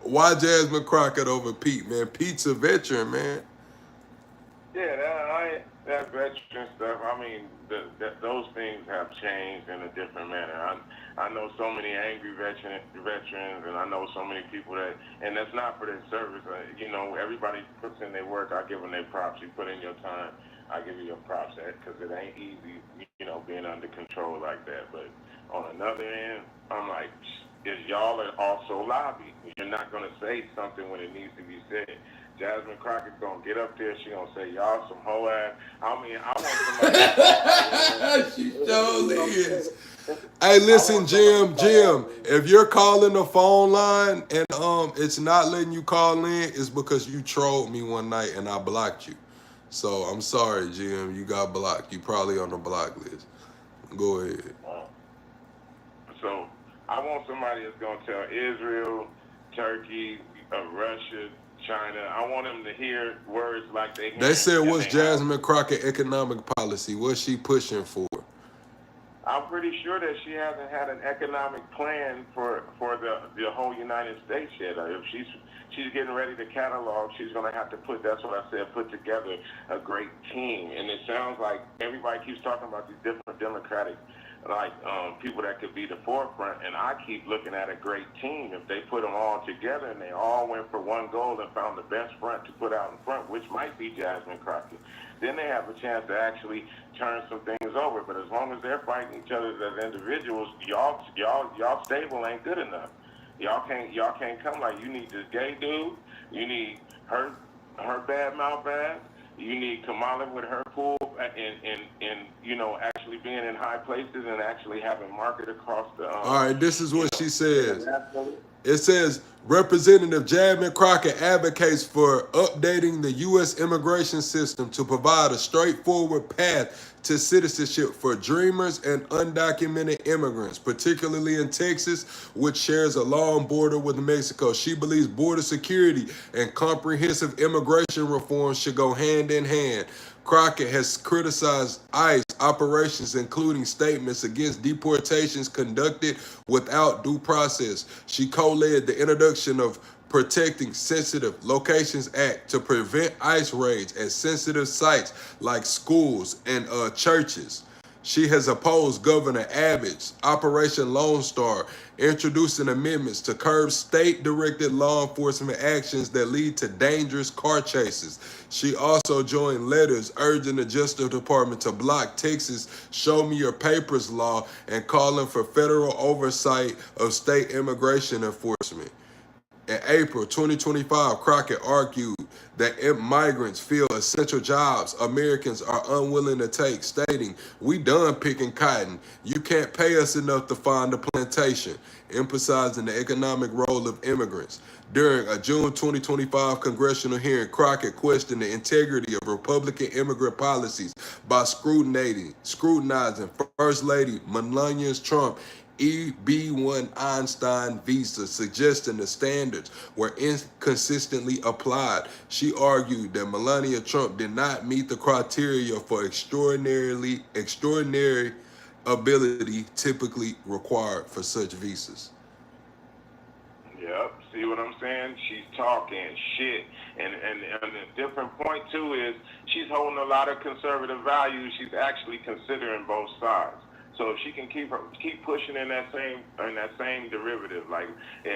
Why Jasmine Crockett over Pete, man? Pete's a veteran, man. Yeah, that veteran stuff, I mean, those things have changed in a different manner. I know so many angry veterans, and I know so many people and that's not for their service. Everybody puts in their work. I give them their props. You put in your time, I give you your props, because it ain't easy, being under control like that. But on another end, I'm like, y'all are also lobbied. You're not going to say something when it needs to be said. Jasmine Crockett's going to get up there. She's going to say, y'all some hoe ass. I mean, I want somebody. She totally is. Hey, listen, Jim, if you're calling the phone line and it's not letting you call in, it's because you trolled me one night and I blocked you. So I'm sorry, Jim, you got blocked. You probably on the block list. Go ahead. So I want somebody that's going to tell Israel, Turkey, Russia, China. I want them to hear words like they hear. They said, what's Jasmine Crockett economic policy? What's she pushing for? I'm pretty sure that she hasn't had an economic plan for the whole United States yet. If she's getting ready to catalog, she's going to have to put together a great team. And it sounds like everybody keeps talking about these different Democratic people that could be the forefront, and I keep looking at a great team. If they put them all together and they all went for one goal and found the best front to put out in front, which might be Jasmine Crockett, then they have a chance to actually turn some things over. But as long as they're fighting each other as individuals, y'all stable ain't good enough. Y'all can't come like, you need this gay dude, you need her bad mouth ass, you need Kamala with her pool and actually being in high places and actually having market across the. All right, this is what she says. It says Representative Jasmine Crockett advocates for updating the U.S. immigration system to provide a straightforward path to citizenship for dreamers and undocumented immigrants, particularly in Texas, which shares a long border with Mexico. She believes border security and comprehensive immigration reform should go hand in hand. Crockett has criticized ICE operations, including statements against deportations conducted without due process. She co-led the introduction of Protecting Sensitive Locations Act to prevent ICE raids at sensitive sites like schools and churches. She has opposed Governor Abbott's Operation Lone Star, introducing amendments to curb state-directed law enforcement actions that lead to dangerous car chases. She also joined letters urging the Justice Department to block Texas' Show Me Your Papers law and calling for federal oversight of state immigration enforcement. In April 2025, Crockett argued that migrants fill essential jobs Americans are unwilling to take, stating, "We done picking cotton. You can't pay us enough to find a plantation," emphasizing the economic role of immigrants. During a June 2025 congressional hearing, Crockett questioned the integrity of Republican immigrant policies by scrutinizing First Lady Melania Trump EB-1 Einstein visa, suggesting the standards were inconsistently applied. She argued that Melania Trump did not meet the criteria for extraordinary ability typically required for such visas. Yep. See what I'm saying? She's talking shit. And a different point, too, is she's holding a lot of conservative values. She's actually considering both sides. So if she can keep pushing in that same derivative, like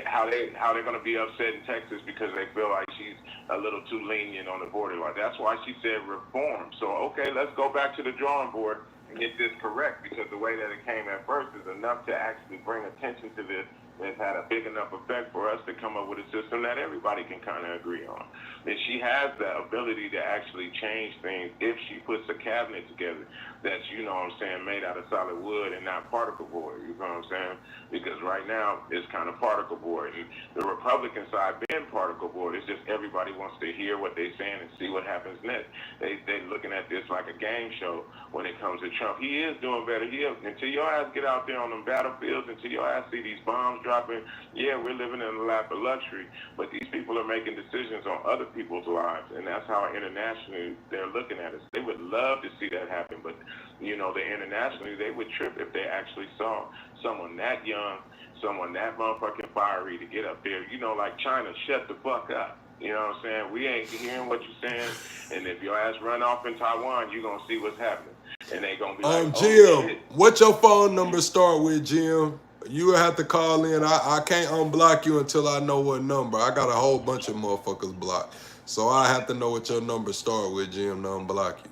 how they're going to be upset in Texas because they feel like she's a little too lenient on the borderline. That's why she said reform. So okay, let's go back to the drawing board and get this correct, because the way that it came at first is enough to actually bring attention to this. It's had a big enough effect for us to come up with a system that everybody can kind of agree on. And she has the ability to actually change things if she puts a cabinet together that's, you know what I'm saying, made out of solid wood and not particle board, you know what I'm saying? Because right now it's kind of particle board. And the Republican side being particle board, it's just everybody wants to hear what they're saying and see what happens next. They're looking at this like a game show when it comes to Trump. He is doing better. Until your ass get out there on them battlefields, until your ass see these bombs dropping, yeah, we're living in a lap of luxury, but these people are making decisions on other people's lives, and that's how internationally they're looking at us. They would love to see that happen, but, you know, internationally, they would trip if they actually saw someone that young, someone that motherfucking fiery to get up there, you know, like China, shut the fuck up. You know what I'm saying? We ain't hearing what you're saying, and if your ass run off in Taiwan, you're going to see what's happening. And they going to be like, Jim, oh, shit. what your phone number start with, Jim? You will have to call in. I can't unblock you until I know what number. I got a whole bunch of motherfuckers blocked. So I have to know what your number start with, Jim, to unblock you.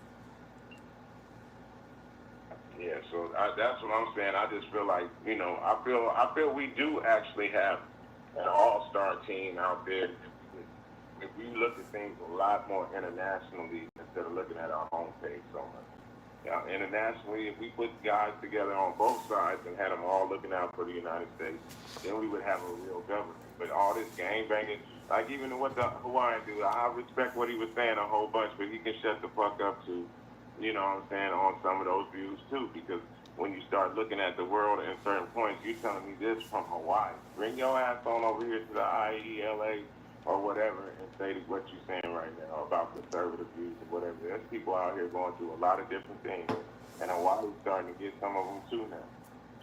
Yeah, so that's what I'm saying. I just feel like, you know, I feel we do actually have an all-star team out there. If we look at things a lot more internationally instead of looking at our home page so much. Yeah, internationally, if we put guys together on both sides and had them all looking out for the United States, then we would have a real government. But all this gang banging, like even what the Hawaiian dude, I respect what he was saying a whole bunch, but he can shut the fuck up too, you know what I'm saying, on some of those views too, because when you start looking at the world at certain points, you're telling me this from Hawaii. Bring your ass on over here to the IELA or whatever and say what you're saying right now about conservative views or whatever. There's people out here going through a lot of different things, and Hawaii's starting to get some of them too now.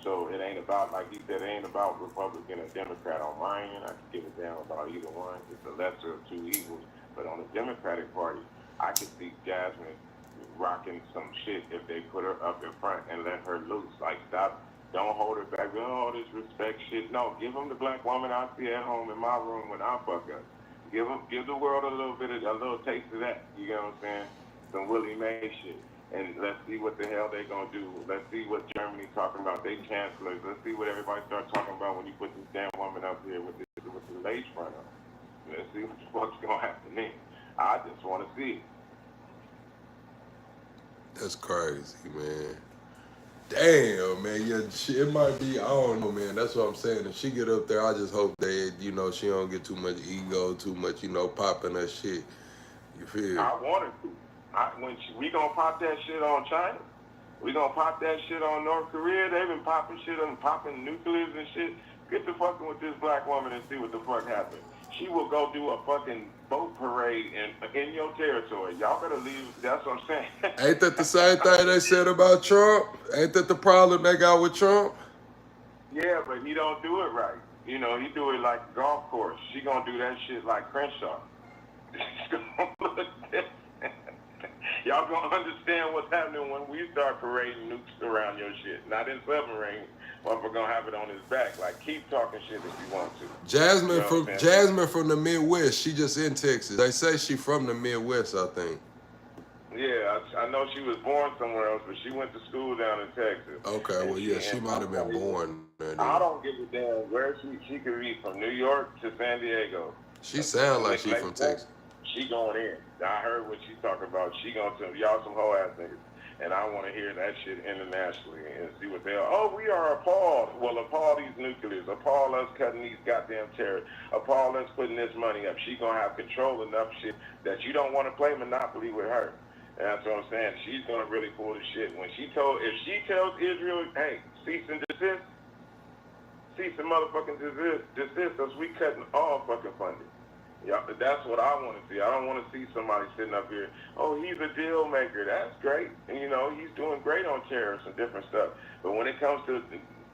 So it ain't about, like he said, it ain't about Republican or Democrat on my end. I can give a damn about either one. It's the lesser of two evils. But on the Democratic Party, I could see Jasmine rocking some shit if they put her up in front and let her loose. Like, stop. Don't hold her back. Oh, this respect shit. No, give them the black woman I see at home in my room when I fuck up. Give the world a little taste of that. You know what I'm saying? Some Willie Mae shit. And let's see what the hell they gonna do. Let's see what Germany's talking about. They chancellors. Let's see what everybody starts talking about when you put this damn woman up here with the lace front on. Let's see what the fuck's gonna happen then. I just want to see it. That's crazy, man. Damn, man. Yeah, it might be. I don't know, man. That's what I'm saying. If she get up there, I just hope that she don't get too much ego, too much, popping her shit. You feel? I wanted to. We gonna pop that shit on China. We gonna pop that shit on North Korea. They've been popping shit and popping nuclears and shit. Get to fucking with this black woman and see what the fuck happens. She will go do a fucking boat parade in your territory. Y'all better leave. That's what I'm saying. Ain't that the same thing they said about Trump? Ain't that the problem they got with Trump? Yeah, but he don't do it right. He do it like a golf course. She gonna do that shit like Crenshaw. Y'all gonna understand what's happening when we start parading nukes around your shit. Not in submarine, but we're gonna have it on his back. Like, keep talking shit if you want to. Jasmine from the Midwest. She just in Texas. They say she from the Midwest, I think. Yeah, I know she was born somewhere else, but she went to school down in Texas. Okay, well, yeah, she might have been born there. I don't give a damn where she could be, from New York to San Diego. She sound like she from Texas. She going in. I heard what she's talking about. She going to y'all some hoe ass niggas. And I want to hear that shit internationally and see what they are. Oh, we are appalled. Well, appall these nuclears. Appall us cutting these goddamn terrorists. Appall us putting this money up. She going to have control enough shit that you don't want to play Monopoly with her. And that's what I'm saying. She's going to really pull the shit. If she tells Israel, hey, cease and desist, cease and motherfucking desist us, we cutting all fucking funding. Yeah, that's what I want to see. I don't want to see somebody sitting up here, oh, he's a deal maker. That's great. And, he's doing great on tariffs and different stuff. But when it comes to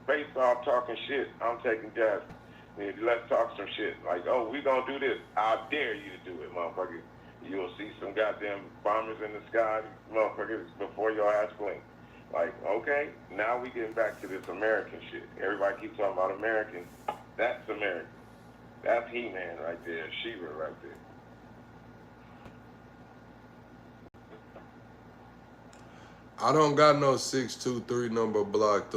face off talking shit, I'm taking gas. Let's talk some shit. Like, oh, we going to do this. I dare you to do it, motherfucker. You'll see some goddamn bombers in the sky, motherfuckers, before your ass blink. Like, okay, now we getting back to this American shit. Everybody keeps talking about American. That's American. That's He-Man right there, She-Ra right there. I don't got no 623 number blocked,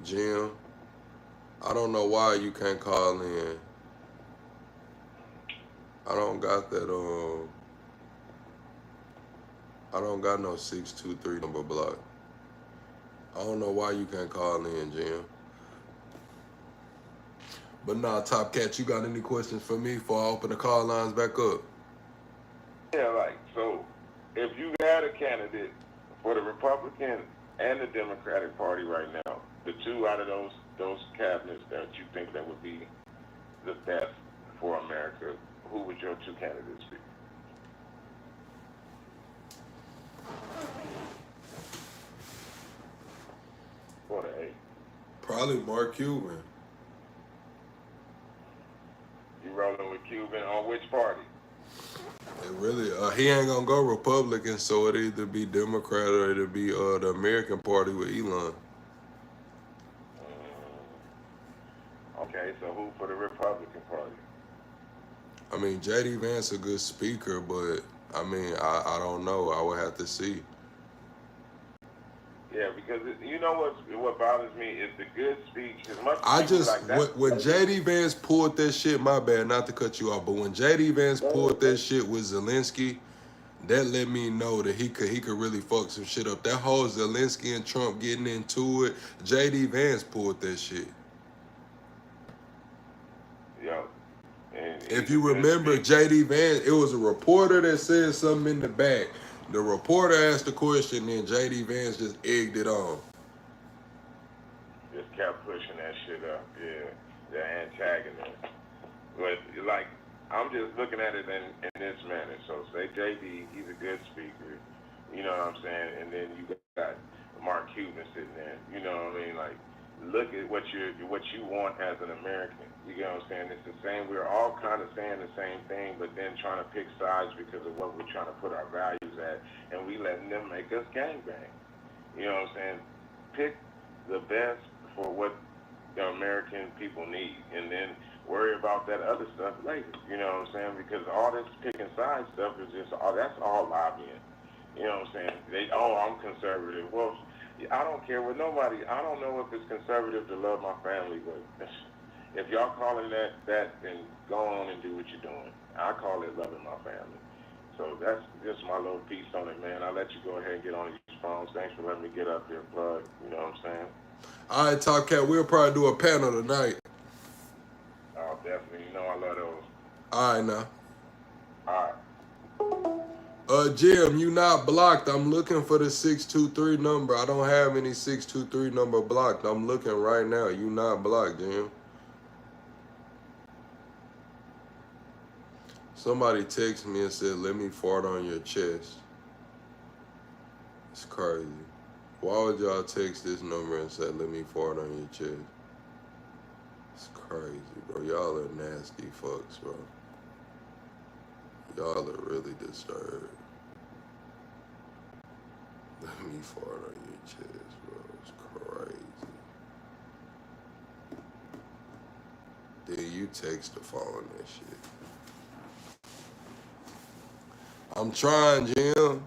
Jim. I don't know why you can't call in. I don't got that, I don't got no 623 number blocked. I don't know why you can't call in, Jim. But nah, Top Cat, you got any questions for me before I open the call lines back up? Yeah, like, so if you had a candidate for the Republican and the Democratic Party right now, the two out of those cabinets that you think that would be the best for America, who would your two candidates be? For the A. Probably Mark Cuban. You rolling with Cuban on which party? It really, he ain't gonna go Republican, so it'll either be Democrat or it'll be the American Party with Elon. Okay, so who for the Republican Party? I mean, J.D. Vance a good speaker, but I mean, I don't know. I would have to see. Yeah, because you know what bothers me is the good speech. As much I as just like that, when J.D. Vance pulled that shit, my bad, not to cut you off, but when J.D. Vance pulled that shit with Zelensky, that let me know that he could really fuck some shit up. That whole Zelensky and Trump getting into it, J.D. Vance pulled that shit. Yo. If you remember, J.D. Vance, it was a reporter that said something in the back. The reporter asked the question, and J.D. Vance just egged it on. Just kept pushing that shit up, yeah. The antagonist. But, like, I'm just looking at it in this manner. So, say J.D., he's a good speaker, you know what I'm saying? And then you got Mark Cuban sitting there, you know what I mean? Like, look at what you want as an American. You get what I'm saying? It's the same. We're all kind of saying the same thing, but then trying to pick sides because of what we're trying to put our values at, and we letting them make us gangbang. You know what I'm saying? Pick the best for what the American people need, and then worry about that other stuff later. You know what I'm saying? Because all this picking side stuff is just that's all lobbying. You know what I'm saying? I'm conservative. Well, I don't care with nobody. I don't know if it's conservative to love my family, but if y'all calling that, then go on and do what you're doing. I call it loving my family. So that's just my little piece on it, man. I'll let you go ahead and get on these phones. Thanks for letting me get up here, plug. You know what I'm saying? All right, Top Cat, we'll probably do a panel tonight. Oh, definitely. You know I love those. All right, now. All right. Jim, you not blocked. I'm looking for the 623 number. I don't have any 623 number blocked. I'm looking right now. You not blocked, Jim. Somebody texted me and said, let me fart on your chest. It's crazy. Why would y'all text this number and say, let me fart on your chest? It's crazy, bro. Y'all are nasty fucks, bro. Y'all are really disturbed. Let me fart on your chest, bro. It's crazy. Then you text the phone that shit. I'm trying, Jim.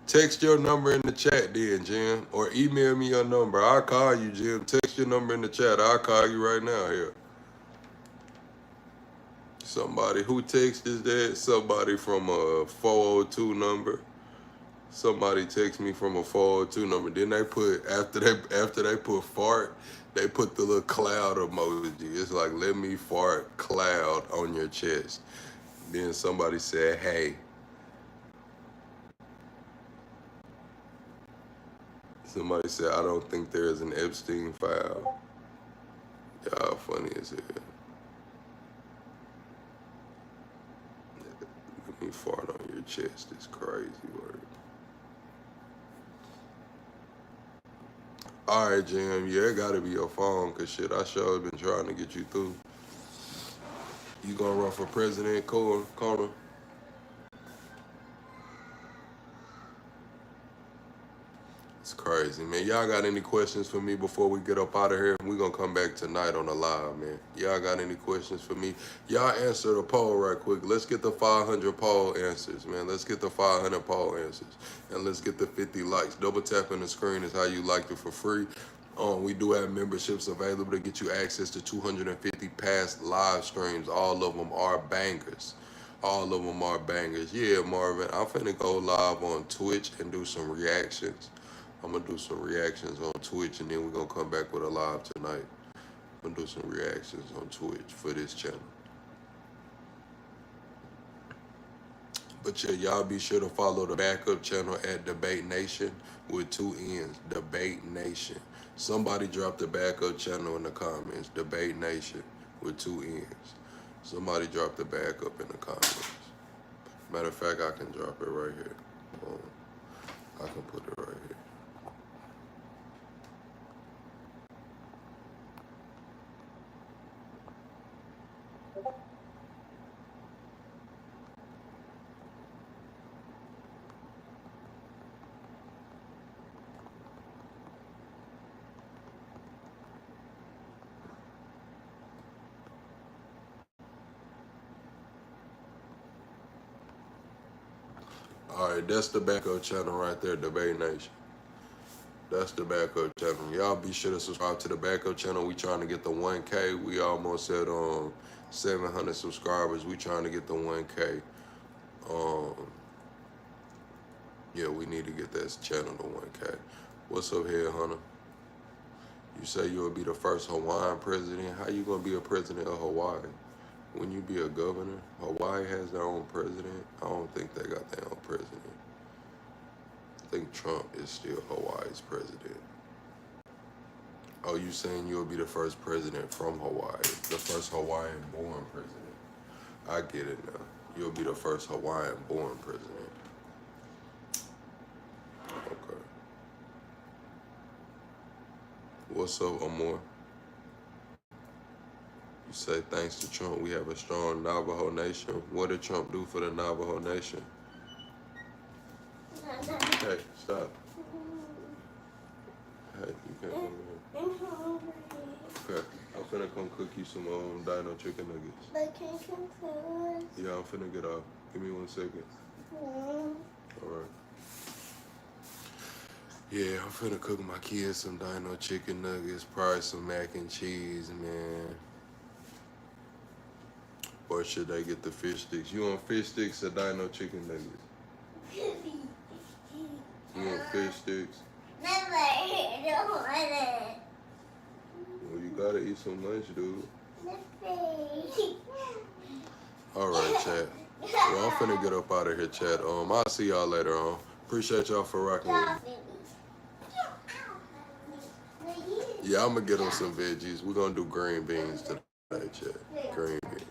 Text your number in the chat then, Jim. Or email me your number. I'll call you, Jim. Text your number in the chat. I'll call you right now here. Somebody who text is that? Somebody from a 402 number. Somebody text me from a 402 number. Then they put, after they put fart, they put the little cloud emoji. It's like, let me fart cloud on your chest. Then somebody said, hey. Somebody said, I don't think there is an Epstein file. Y'all funny as hell. Let me fart on your chest. It's crazy word. All right, Jim. Yeah, it gotta be your phone, cause shit, I sure been trying to get you through. You gonna run for president, Connor? It's crazy, man. Y'all got any questions for me before we get up out of here? We're gonna come back tonight on the live, man. Y'all got any questions for me? Y'all answer the poll right quick. Let's get the 500 poll answers, man. Let's get the 500 poll answers. And let's get the 50 likes. Double tapping the screen is how you liked it for free. We do have memberships available to get you access to 250 past live streams. All of them are bangers. All of them are bangers. Yeah, Marvin, I'm finna go live on Twitch and do some reactions. I'm gonna do some reactions on Twitch, and then we're gonna come back with a live tonight. I'm gonna do some reactions on Twitch for this channel. But yeah, y'all be sure to follow the backup channel at Debate Nation with 2 N's, Debate Nation. Somebody drop the backup channel in the comments, Debate Nation with 2 N's. Somebody drop the backup in the comments. Matter of fact, I can drop it right here. I can put it right here. All right, that's the backup channel right there, Debate Nation. That's the backup channel. Y'all be sure to subscribe to the backup channel. We trying to get the 1K. We almost at 700 subscribers. We trying to get the 1K. Yeah, we need to get that channel to 1K. What's up here, Hunter? You say you'll be the first Hawaiian president. How you gonna be a president of Hawaii? When you be a governor, Hawaii has their own president. I don't think they got their own president. I think Trump is still Hawaii's president. Oh, you saying you'll be the first president from Hawaii, the first Hawaiian-born president. I get it now. You'll be the first Hawaiian-born president. Okay. What's up, Amor? You say, thanks to Trump, we have a strong Navajo nation. What did Trump do for the Navajo nation? Hey, stop. Hey, you can't come here. Okay, I'm finna come cook you some dino chicken nuggets. But can you come first? Yeah, I'm finna get off. Give me 1 second. All right. Yeah, I'm finna cook my kids some dino chicken nuggets, probably some mac and cheese, man. Or should they get the fish sticks? You want fish sticks or dino chicken nuggets? You want fish sticks? I don't want it. Well, you gotta eat some lunch, dude. All right, chat. Well, I'm finna get up out of here, chat. I'll see y'all later on. Appreciate y'all for rocking with me. Yeah, I'm gonna get on some veggies. We're gonna do green beans today, chat. Green beans.